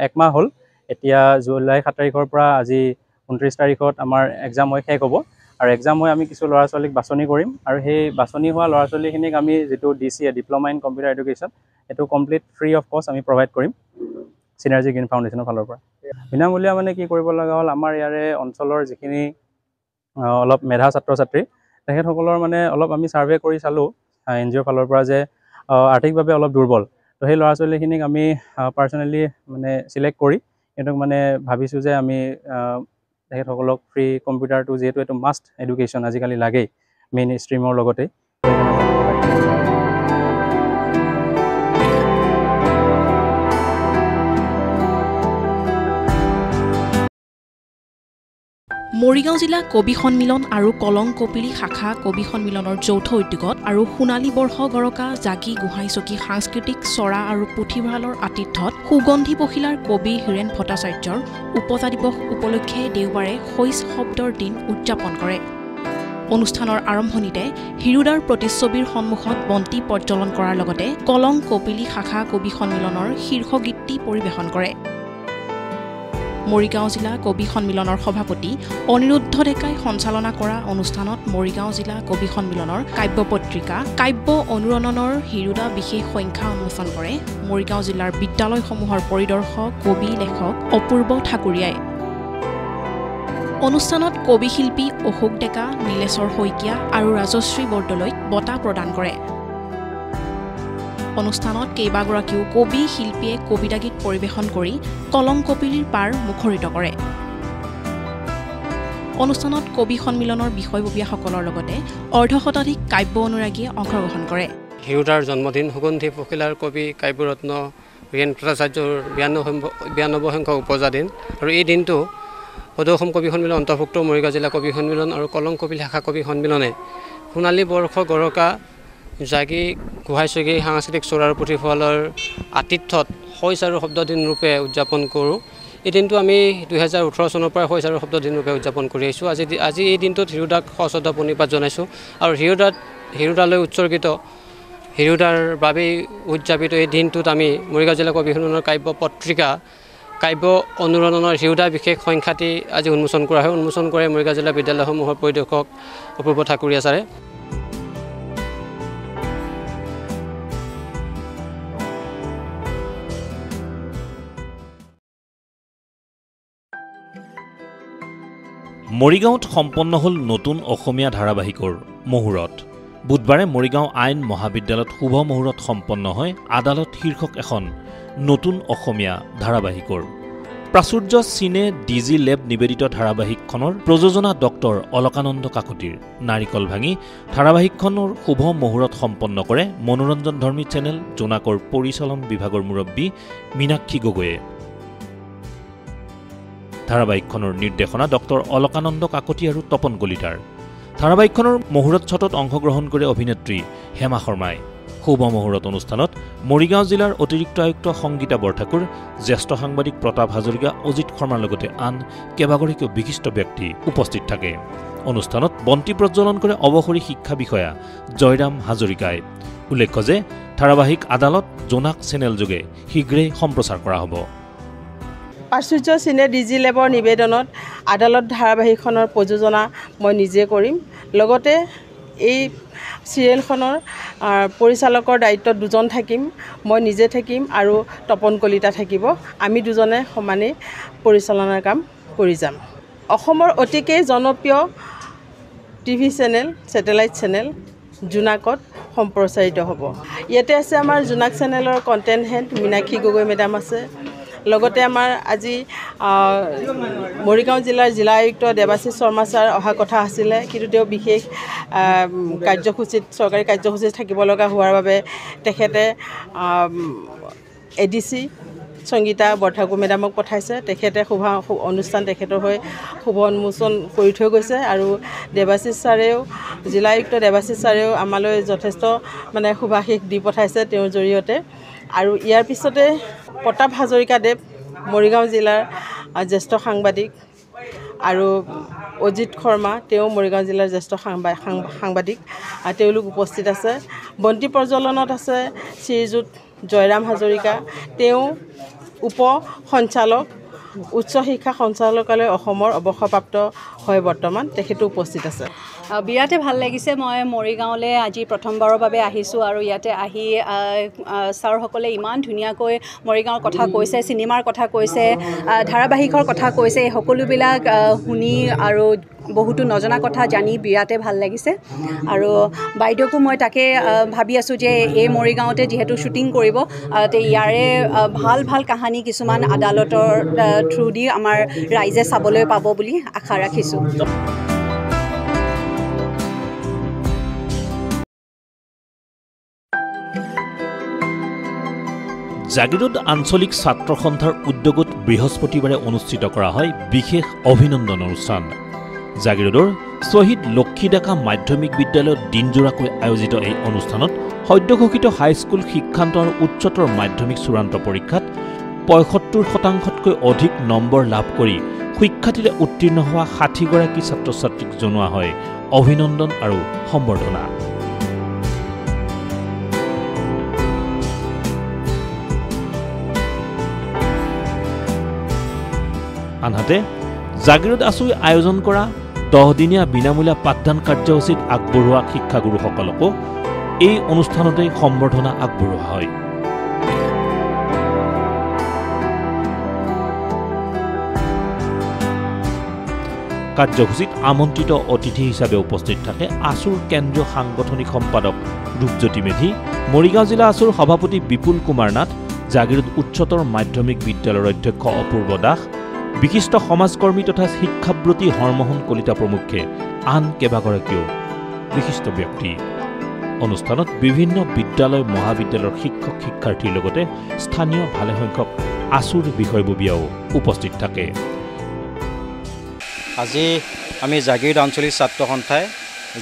1 মাহ হ'ল। এতিয়া জুলাই 7 তাৰিখৰ পৰা আজি 29 তাৰিখত আমাৰ এক্সাম হৈ শেষ হ'ব আৰু এক্সাম হৈ আমি কিছু ল'ৰা ছোৱালীক বাছনি কৰিম আৰু সেই বাছনি হোৱা ল'ৰা ছোৱালীখিনিক আমি যিটো DCA diploma in computer education সেইটো কমপ্লিট ফ্ৰী অফ কষ্ট আমি প্ৰভাইড কৰিম চিনাৰ্জি গ্ৰীণ ফাউণ্ডেশ্যনৰ ফালৰ পৰা। বিনামূলীয়া মানে কি কৰিব লগা হ'ল, আমাৰ ইয়াৰে অঞ্চলৰ যিখিনি অলপ মেধা ছাত্ৰ ছাত্ৰী তেখেতসকলৰ মানে অলপ আমি ছাৰ্ভে কৰি চালোঁ NGOৰ ফালৰ পৰা যে আৰ্থিকভাৱে অলপ দুৰ্বল। তো সেই ল'ৰা ছোৱালীখিনিক আমি পাৰ্চনেলি মানে চিলেক্ট কৰি সিহঁতক মানে ভাবিছোঁ যে আমি তেখেতসকলক ফ্ৰী কম্পিউটাৰটো যিহেতু এইটো মাষ্ট এডুকেশ্যন আজিকালি লাগেই মেইন ষ্ট্ৰীমৰ লগতে। মৰিগাঁও জিলা কবি সন্মিলন আৰু কলং কপিলী শাখা কবি সন্মিলনৰ যৌথ উদ্যোগত আৰু সোণালী বৰ্ষ গৰকা জাগি গোহাঁইচকী সাংস্কৃতিক চৰা আৰু পুথিভঁৰালৰ আতিথ্যত সুগন্ধি পখিলাৰ কবি হীৰেণ ভট্টাচাৰ্যৰ উপজা দিৱস উপলক্ষে দেওবাৰে শইচ শব্দৰ দিন উদযাপন কৰে। অনুষ্ঠানৰ আৰম্ভণিতে হিৰুদাৰ প্ৰতিচ্ছবিৰ সন্মুখত বন্তি প্ৰজ্বলন কৰাৰ লগতে কলং কপিলী শাখা কবি সন্মিলনৰ শীৰ্ষ গীতটি পৰিৱেশন কৰে। মৰিগাঁও জিলা কবি সন্মিলনৰ সভাপতি অনিৰুদ্ধ ডেকাই সঞ্চালনা কৰা অনুষ্ঠানত মৰিগাঁও জিলা কবি সন্মিলনৰ কাব্য পত্ৰিকা কাব্য অনুৰণনৰ হিৰুদা বিশেষ সংখ্যা উন্মোচন কৰে মৰিগাঁও জিলাৰ বিদ্যালয়সমূহৰ পৰিদৰ্শক কবি লেখক অপূৰ্ব ঠাকুৰীয়াই। অনুষ্ঠানত কবি শিল্পী অশোক ডেকা, নীলেশ্বৰ শইকীয়া আৰু ৰাজশ্ৰী বৰদলৈক বঁটা প্ৰদান কৰে। অনুষ্ঠানত কেইবাগৰাকীও কবি শিল্পীয়ে কবিতা গীত পৰিৱেশন কৰি কলং কপিলীৰ পাৰ মুখৰিত কৰে। অনুষ্ঠানত কবি সন্মিলনৰ বিষয়ববীয়াসকলৰ লগতে অৰ্ধশতাধিক কাব্য অনুৰাগীয়ে অংশগ্ৰহণ কৰে। হিৰুদাৰ জন্মদিন সুগন্ধি পখিলাৰ কবি কাব্যৰত্ন হীৰেণ ভট্টাচাৰ্যৰ 92 সংখ্যক উপজা দিন আৰু এই দিনটো সদৌ অসম কবি সন্মিলন অন্তৰ্ভুক্ত মৰিগাঁও জিলা কবি সন্মিলন আৰু কলং কপিলী শাখা কবি সন্মিলনে সোণালী বৰ্ষ গৰকা জাগি গোহাঁইচকী সাংস্কৃতিক চৰাৰ পুথিভঁৰালৰ আতিথ্যত শইচ আৰু শব্দদিন ৰূপে উদযাপন কৰোঁ। এই দিনটো আমি 2018 চনৰ পৰা শইচাৰুৰ শব্দ দিনৰূপে উদযাপন কৰি আহিছোঁ। আজি এই দিনটোত হিৰোদাক সশ্ৰদ্ধা প্ৰণিপাত জনাইছোঁ আৰু হিৰোদালৈ উৎসৰ্গিত হিৰোদাৰ বাবেই উদযাপিত এই দিনটোত আমি মৰিগাঁও জিলা কবি সন্মিলনৰ কাব্য পত্ৰিকা কাব্য অনুৰণনৰ হিৰোদা বিশেষ সংখ্যাটি আজি উন্মোচন কৰা হয়। উন্মোচন কৰে মৰিগাঁও জিলা বিদ্যালয়সমূহৰ পৰিদৰ্শক অপূৰ্ব ঠাকুৰীয়া ছাৰে। মৰিগাঁৱত সম্পন্ন হ'ল নতুন অসমীয়া ধাৰাবাহিকৰ মুহূৰ্ত। বুধবাৰে মৰিগাঁও আইন মহাবিদ্যালয়ত শুভ মুহূৰ্ত সম্পন্ন হয় আদালত শীৰ্ষক এখন নতুন অসমীয়া ধাৰাবাহিকৰ। প্ৰাচুৰ্য চিনে ডিজি লেব নিবেদিত ধাৰাবাহিকখনৰ প্ৰযোজনা ডক্টৰ অলকানন্দ কাকতিৰ। নাৰিকল ভাঙি ধাৰাবাহিকখনৰ শুভ মুহূৰ্ত সম্পন্ন কৰে মনোৰঞ্জনধৰ্মী চেনেল জোনাকৰ পৰিচালন বিভাগৰ মুৰব্বী মীনাক্ষী গগৈয়ে। ধাৰাবাহিকখনৰ নিৰ্দেশনা ডক্টৰ অলকানন্দ কাকতি আৰু তপন কলিতাৰ। ধাৰাবাহিকখনৰ মুহূৰ্ত ছটত অংশগ্ৰহণ কৰে অভিনেত্ৰী হেমা শৰ্মাই। শুভ মুহূৰ্ত অনুষ্ঠানত মৰিগাঁও জিলাৰ অতিৰিক্ত আয়ুক্ত সংগীতা বৰঠাকুৰ, জ্যেষ্ঠ সাংবাদিক প্ৰতাপ হাজৰিকা, অজিত শৰ্মাৰ লগতে আন কেইবাগৰাকীও বিশিষ্ট ব্যক্তি উপস্থিত থাকে। অনুষ্ঠানত বন্তি প্ৰজ্বলন কৰে অৱসৰী শিক্ষা বিষয়া জয়ৰাম হাজৰিকাই। উল্লেখ্য যে ধাৰাবাহিক আদালত জোনাক চেনেলযোগে শীঘ্ৰেই সম্প্ৰচাৰ কৰা হ'ব। প্ৰাচুৰ্য চিনে ডিজি লেবৰ নিবেদনত আদালত ধাৰাবাহিকখনৰ প্ৰযোজনা মই নিজে কৰিম। লগতে এই চিৰিয়েলখনৰ পৰিচালকৰ দায়িত্বত দুজন থাকিম, মই নিজে থাকিম আৰু তপন কলিতা থাকিব। আমি দুজনে সমানেই পৰিচালনাৰ কাম কৰি যাম। অসমৰ অতিকেই জনপ্ৰিয় টিভি চেনেল, ছেটেলাইট চেনেল জোনাকত সম্প্ৰচাৰিত হ'ব। ইয়াতে আছে আমাৰ জোনাক চেনেলৰ content head Meenakshi Gogoi madam আছে। লগতে আমাৰ আজি মৰিগাঁও জিলাৰ জিলা আয়ুক্ত দেৱাশীষ শৰ্মা ছাৰ অহা কথা আছিলে, কিন্তু তেওঁ বিশেষ চৰকাৰী কাৰ্যসূচীত থাকিব লগা হোৱাৰ বাবে তেখেতে ADC সংগীতা বৰঠাকুৰ মেডামক পঠাইছে। তেখেতে অনুষ্ঠান তেখেতৰ হৈ শুভ উন্মোচন কৰি থৈ গৈছে আৰু দেৱাশীষ ছাৰেও জিলা আয়ুক্ত দেৱাশীষ ছাৰেও আমালৈ যথেষ্ট শুভাশীষ দি পঠাইছে তেওঁৰ জৰিয়তে। আৰু ইয়াৰ পিছতে প্ৰতাপ হাজৰিকাদেৱ মৰিগাঁও জিলাৰ জ্যেষ্ঠ সাংবাদিক আৰু অজিত শৰ্মা তেওঁ মৰিগাঁও জিলাৰ জ্যেষ্ঠ সাংবাদিক তেওঁলোক উপস্থিত আছে। বন্তি প্ৰজ্বলনত আছে শ্ৰীযুত জয়ৰাম হাজৰিকা, তেওঁ উপ সঞ্চালক উচ্চ শিক্ষা সঞ্চালকালয় অসমৰ অৱসৰপ্ৰাপ্ত হয় বৰ্তমান, তেখেতো উপস্থিত আছে। বিৰাটে ভাল লাগিছে। মই মৰিগাঁৱলৈ আজি প্ৰথমবাৰৰ বাবে আহিছোঁ আৰু ইয়াতে আহি ছাৰসকলে ইমান ধুনীয়াকৈ মৰিগাঁৱৰ কথা কৈছে, চিনেমাৰ কথা কৈছে, ধাৰাবাহিকৰ কথা কৈছে, এই সকলোবিলাক শুনি আৰু বহুতো নজনা কথা জানি বিৰাটে ভাল লাগিছে। আৰু বাইদেউকো মই তাকে ভাবি আছোঁ যে এই মৰিগাঁৱতে যিহেতু শ্বুটিং কৰিব, ইয়াৰে ভাল ভাল কাহানী কিছুমান আদালতৰ থ্ৰু দি আমাৰ ৰাইজে চাবলৈ পাব বুলি আশা ৰাখিছোঁ। জাগিৰোড আঞ্চলিক ছাত্ৰ সন্থাৰ উদ্যোগত বৃহস্পতিবাৰে অনুষ্ঠিত কৰা হয় বিশেষ অভিনন্দন অনুষ্ঠান। জাগিৰোডৰ শ্বহীদ লক্ষী ডেকা মাধ্যমিক বিদ্যালয়ত দিনজোৰাকৈ আয়োজিত এই অনুষ্ঠানত সদ্যঘোষিত হাইস্কুল শিক্ষান্ত আৰু উচ্চতৰ মাধ্যমিক চূড়ান্ত পৰীক্ষাত ৭৫%তকৈ অধিক নম্বৰ লাভ কৰি সুখ্যাতিৰে উত্তীৰ্ণ হোৱা ৬০গৰাকী ছাত্ৰ ছাত্ৰীক জনোৱা হয় অভিনন্দন আৰু সম্বৰ্ধনা। আনহাতে জাগিৰোড আছুই আয়োজন কৰা 10 দিনীয়া বিনামূলীয়া পাঠদান কাৰ্যসূচীত আগবঢ়োৱা শিক্ষাগুৰুসকলকো এই অনুষ্ঠানতে সম্বৰ্ধনা আগবঢ়োৱা হয়। কাৰ্যসূচীত আমন্ত্ৰিত অতিথি হিচাপে উপস্থিত থাকে আছুৰ কেন্দ্ৰীয় সাংগঠনিক সম্পাদক ৰূপজ্যোতি মেধি, মৰিগাঁও জিলা আছুৰ সভাপতি বিপুল কুমাৰ নাথ, জাগিৰোড উচ্চতৰ মাধ্যমিক বিদ্যালয়ৰ অধ্যক্ষ অপূৰ্ব দাস, বিশিষ্ট সমাজকৰ্মী তথা শিক্ষাব্ৰতী হৰমোহন কলিতা প্ৰমুখ্যে আন কেইবাগৰাকীও বিশিষ্ট ব্যক্তি। অনুষ্ঠানত বিভিন্ন বিদ্যালয় মহাবিদ্যালয়ৰ শিক্ষক শিক্ষাৰ্থীৰ লগতে স্থানীয় ভালেসংখ্যক আছুৰ বিষয়ববীয়াও উপস্থিত থাকে। আজি আমি জাগিৰোড আঞ্চলিক ছাত্ৰ সন্থাই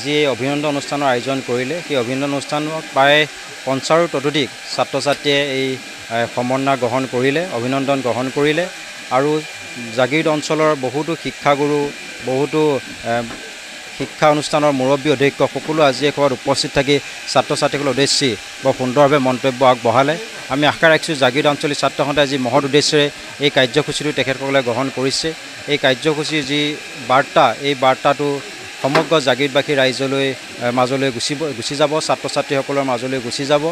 যি অভিনন্দন অনুষ্ঠানৰ আয়োজন কৰিলে, সেই অভিনন্দন অনুষ্ঠানত প্ৰায় ৫০ৰো ততোধিক ছাত্ৰ ছাত্ৰীয়ে এই সম্বৰ্ধনা গ্ৰহণ কৰিলে, অভিনন্দন গ্ৰহণ কৰিলে। আৰু জাগিৰোড অঞ্চলৰ বহুতো শিক্ষাগুৰু বহুতো শিক্ষা অনুষ্ঠানৰ মুৰব্বী অধ্যক্ষ সকলো আজি একেবাৰে উপস্থিত থাকি ছাত্ৰ ছাত্ৰীসকলৰ উদ্দেশ্যে বৰ সুন্দৰভাৱে মন্তব্য আগবঢ়ালে। আমি আশা ৰাখিছোঁ জাগিৰোড আঞ্চলিক ছাত্ৰ সন্থাই যি মহৎ উদ্দেশ্যেৰে এই কাৰ্যসূচীটো তেখেতসকলে গ্ৰহণ কৰিছে। এই কাৰ্যসূচীৰ যি বাৰ্তা, এই বাৰ্তাটো সমগ্ৰ জাগিৰোডবাসী ৰাইজলৈ মাজলৈ গুচি যাব, ছাত্ৰ ছাত্ৰীসকলৰ মাজলৈ গুচি যাব।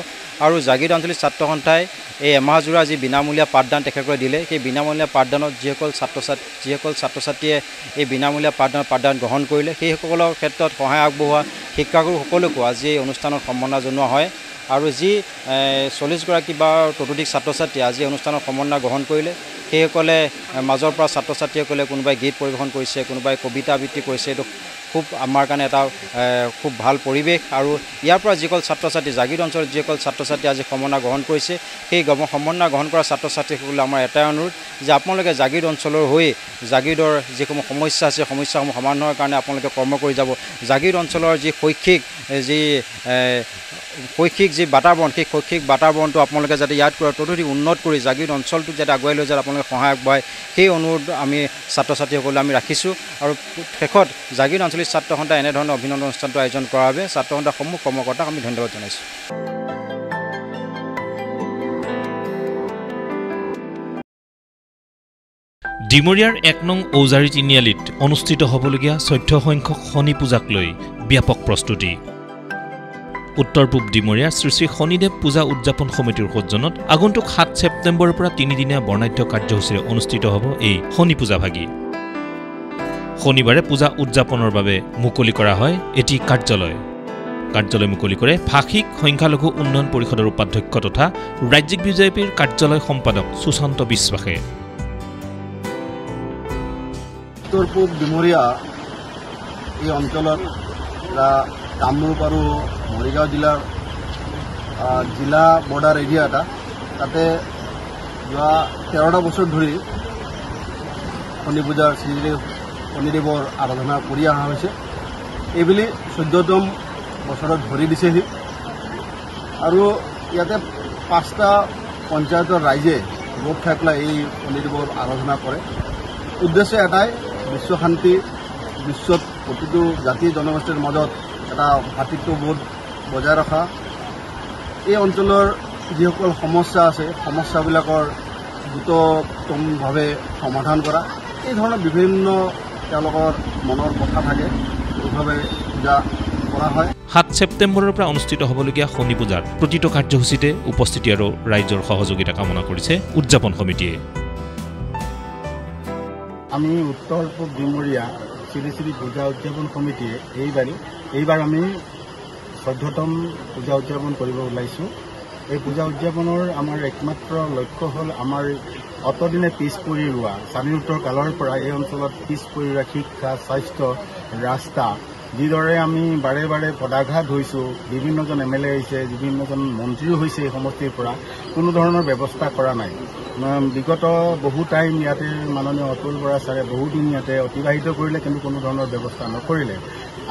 আৰু জাগিৰোড আঞ্চলিক ছাত্ৰ সন্থাই এই এমাহজোৰা যি বিনামূলীয়া পাঠদান তেখেতসকলে দিলে, সেই বিনামূলীয়া পাঠদানত যিসকল ছাত্ৰ ছাত্ৰীয়ে এই বিনামূলীয়া পাঠদান গ্ৰহণ কৰিলে, সেইসকলৰ ক্ষেত্ৰত সহায় আগবঢ়োৱা শিক্ষাগুৰুসকলকো আজি এই অনুষ্ঠানত সম্বৰ্ধনা জনোৱা হয়। আৰু যি 40গৰাকী বা ততোধিক ছাত্ৰ ছাত্ৰীয়ে আজি অনুষ্ঠানত সম্বৰ্ধনা গ্ৰহণ কৰিলে, সেইসকলে মাজৰ পৰা ছাত্ৰ ছাত্ৰীসকলে কোনোবাই গীত পৰিৱেশন কৰিছে, কোনোবাই কবিতা আবৃত্তি কৰিছে। এইটো খুব আমাৰ কাৰণে এটা খুব ভাল পৰিৱেশ। আৰু ইয়াৰ পৰা যিসকল ছাত্ৰ ছাত্ৰী জাগিৰোড অঞ্চলত যিসকল ছাত্ৰ ছাত্ৰী আজি সম্বৰ্ধনা গ্ৰহণ কৰিছে, সেই সম্বৰ্ধনা গ্ৰহণ কৰা ছাত্ৰ ছাত্ৰীসকলে আমাৰ এটাই অনুৰোধ যে আপোনালোকে জাগিৰোড অঞ্চলৰ হৈ জাগিৰোডৰ যিসমূহ সমস্যা আছে সমস্যাসমূহ সমাধানৰ কাৰণে আপোনালোকে কৰ্ম কৰি যাব। জাগিৰোড অঞ্চলৰ যি শৈক্ষিক যি বাতাবৰণ, সেই শৈক্ষিক বাতাবৰণটো আপোনালোকে যাতে ইয়াত ততোধিক উন্নত কৰি জাগিৰোড অঞ্চলটোক যাতে আগুৱাই লৈ যায় আপোনালোকে সহায় আগবঢ়ায়, সেই অনুৰোধ আমি ছাত্ৰ ছাত্ৰীসকলে আমি ৰাখিছোঁ। আৰু শেষত জাগিৰোড আঞ্চলিক ছাত্ৰ সন্থাই এনেধৰণৰ অভিনন্দন অনুষ্ঠানটো আয়োজন কৰাৰ বাবে ছাত্ৰ সন্থাৰ সমূহ কৰ্মকৰ্তাক আমি ধন্যবাদ জনাইছোঁ। ডিমৰীয়াৰ 1 নং ঔজাৰী তিনিআলিত অনুষ্ঠিত হ'বলগীয়া 14 সংখ্যক শনি পূজাক লৈ ব্যাপক প্ৰস্তুতি। উত্তৰ পূব ডিমৰীয়াৰ শ্ৰী শ্ৰী শনিদেৱ পূজা উদযাপন সমিতিৰ সৌজন্যত আগন্তুক 7 ছেপ্টেম্বৰৰ পৰা 3 দিনীয়া বৰ্ণাঢ্য কাৰ্যসূচীৰে অনুষ্ঠিত হ'ব এই শনি পূজাভাগি। শনিবাৰে পূজা উদযাপনৰ বাবে মুকলি কৰা হয় এটি কাৰ্যালয় মুকলি কৰে ভাষিক সংখ্যালঘু উন্নয়ন পৰিষদৰ উপাধ্যক্ষ তথা ৰাজ্যিক বিজেপিৰ কাৰ্যালয় সম্পাদক সুশান্ত বিশ্বাসে। উত্তৰ পূব ডিমৰীয়া এই অঞ্চলত কামৰূপ আৰু মৰিগাঁও জিলাৰ জিলা বৰ্ডাৰ এৰিয়া এটা, তাতে যোৱা 13টা বছৰ ধৰি শনি পূজাৰ শনিদেৱৰ আৰাধনা কৰি অহা হৈছে। এইবুলি 14তম বছৰত ধৰি দিছেহি। আৰু ইয়াতে 5টা পঞ্চায়তৰ ৰাইজে গোট খাই পেলাই এই শনিদেৱৰ আৰাধনা কৰে। উদ্দেশ্য এটাই, বিশ্ব শান্তি, বিশ্বত প্ৰতিটো জাতি জনগোষ্ঠীৰ মাজত এটা ভাতৃত্ববোধ বজাই ৰখা, এই অঞ্চলৰ যিসকল সমস্যা আছে সমস্যাবিলাকৰ দ্ৰুততমভাৱে সমাধান কৰা, এই ধৰণৰ বিভিন্ন তেওঁলোকৰ মনৰ কথা থাকে, এইভাৱে পূজা কৰা হয়। 7 ছেপ্টেম্বৰৰ পৰা অনুষ্ঠিত হ'বলগীয়া শনি পূজাৰ প্ৰতিটো কাৰ্যসূচীতে উপস্থিতি আৰু ৰাইজৰ সহযোগিতা কামনা কৰিছে উদযাপন সমিতিয়ে। আমি উত্তৰ পূব ডিমৰীয়া শ্ৰী শ্ৰী পূজা উদযাপন সমিতিয়ে এইবাৰ আমি 14তম পূজা উদযাপন কৰিব ওলাইছোঁ। এই পূজা উদযাপনৰ আমাৰ একমাত্ৰ লক্ষ্য হ'ল আমাৰ অতদিনে পিছ পৰি ৰোৱা, স্বাধীনোত্তৰ কালৰ পৰা এই অঞ্চলত পিছ পৰি ৰোৱা শিক্ষা, স্বাস্থ্য, ৰাস্তা, যিদৰে আমি বাৰে বাৰে পদাঘাত হৈছোঁ, বিভিন্নজন MLA হৈছে, বিভিন্নজন মন্ত্ৰীও হৈছে এই সমষ্টিৰ পৰা, কোনো ধৰণৰ ব্যৱস্থা কৰা নাই। বিগত বহু টাইম ইয়াতে মাননীয় অতুল বৰা ছাৰে বহুদিন ইয়াতে অতিবাহিত কৰিলে, কিন্তু কোনো ধৰণৰ ব্যৱস্থা নকৰিলে।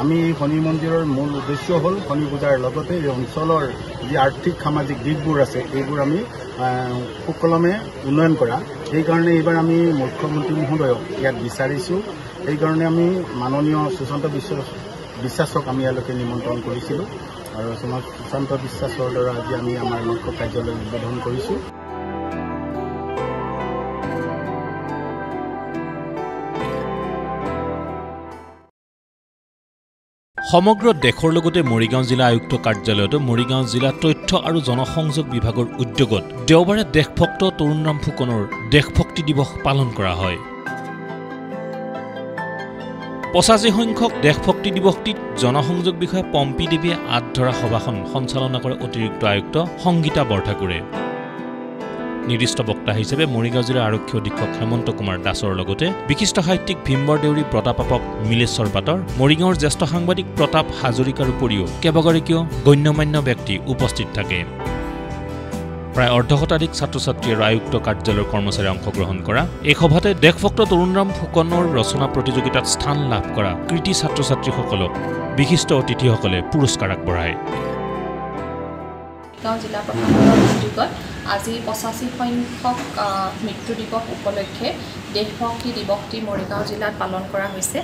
আমি এই শনি মন্দিৰৰ মূল উদ্দেশ্য হ'ল শনি পূজাৰ লগতে এই অঞ্চলৰ যি আৰ্থিক সামাজিক দিশবোৰ আছে এইবোৰ আমি সুকলমে উন্নয়ন কৰা। সেইকাৰণে এইবাৰ আমি মুখ্যমন্ত্ৰী মহোদয়ক ইয়াত বিচাৰিছোঁ। সেইকাৰণে আমি মাননীয় সুশান্ত বিশ্বাসক আমি ইয়ালৈকে নিমন্ত্ৰণ কৰিছিলোঁ আৰু সুশান্ত বিশ্বাসৰ দ্বাৰা আজি আমি আমাৰ মুখ্য কাৰ্যালয় উদ্বোধন কৰিছোঁ। সমগ্ৰ দেশৰ লগতে মৰিগাঁও জিলা আয়ুক্ত কাৰ্যালয়তো মৰিগাঁও জিলা তথ্য আৰু জনসংযোগ বিভাগৰ উদ্যোগত দেওবাৰে দেশভক্ত তৰুণৰাম ফুকনৰ দেশভক্তি দিৱস পালন কৰা হয়। 85 সংখ্যক দেশভক্তি দিৱসটিত জনসংযোগ বিষয়া পম্পী দেৱীয়ে আঁত ধৰা সভাখন সঞ্চালনা কৰে অতিৰিক্ত আয়ুক্ত সংগীতা বৰঠাকুৰে। নিৰ্দিষ্ট বক্তা হিচাপে মৰিগাঁও জিলাৰ আৰক্ষী অধীক্ষক হেমন্ত কুমাৰ দাসৰ লগতে বিশিষ্ট সাহিত্যিক ভীমবৰ দেউৰী প্ৰতাপাপক মিলেশ্বৰ পাটৰ, মৰিগাঁৱৰ জ্যেষ্ঠ সাংবাদিক প্ৰতাপ হাজৰিকাৰ উপৰিও কেইবাগৰাকীও গণ্যমান্য ব্যক্তি উপস্থিত থাকে। প্ৰায় অৰ্ধশতাধিক ছাত্ৰ ছাত্ৰী আৰু আয়ুক্ত কাৰ্যালয়ৰ কৰ্মচাৰীয়ে অংশগ্ৰহণ কৰা এই সভাতে দেশভক্ত তৰুণৰাম ফুকনৰ ৰচনা প্ৰতিযোগিতাত স্থান লাভ কৰা কৃতি ছাত্ৰ ছাত্ৰীসকলক বিশিষ্ট অতিথিসকলে পুৰস্কাৰ আগবঢ়ায়। গাঁও জিলা প্ৰশাসনৰ উদ্যোগত আজি 85 সংখ্যক মৃত্যু দিৱস উপলক্ষে দেশভক্তি দিৱসটি মৰিগাঁও জিলাত পালন কৰা হৈছে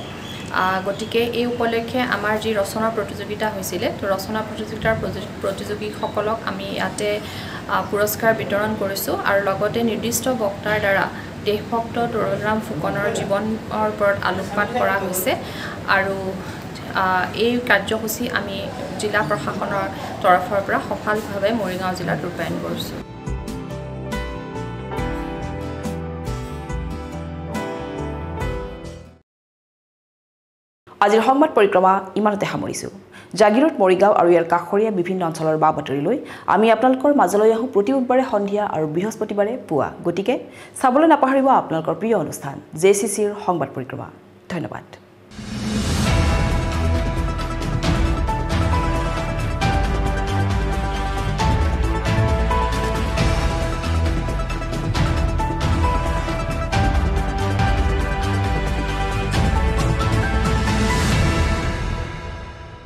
গতিকে এই উপলক্ষে আমাৰ যি ৰচনা প্ৰতিযোগিতা হৈছিলে তো ৰচনা প্ৰতিযোগিতাৰ প্ৰতিযোগীসকলক আমি ইয়াতে পুৰস্কাৰ বিতৰণ কৰিছোঁ আৰু লগতে নিৰ্দিষ্ট বক্তাৰ দ্বাৰা দেশভক্ত তৰুণৰাম ফুকনৰ জীৱনৰ ওপৰত আলোকপাত কৰা হৈছে আৰু এই কাৰ্যসূচী আমি জিলা প্ৰশাসনৰ তৰফৰ পৰা সফলভাৱে মৰিগাঁও জিলাত ৰূপায়ণ কৰিছোঁ আজিৰ সংবাদ পৰিক্ৰমা ইমানতে সামৰিছোঁ জাগিৰোড মৰিগাঁও আৰু ইয়াৰ কাষৰীয়া বিভিন্ন অঞ্চলৰ বা বাতৰিলৈ আমি আপোনালোকৰ মাজলৈ আহোঁ প্ৰতি বুধবাৰে সন্ধিয়া আৰু বৃহস্পতিবাৰে পুৱা গতিকে চাবলৈ নাপাহৰিব আপোনালোকৰ প্ৰিয় অনুষ্ঠান JCCৰ সংবাদ পৰিক্ৰমা ধন্যবাদ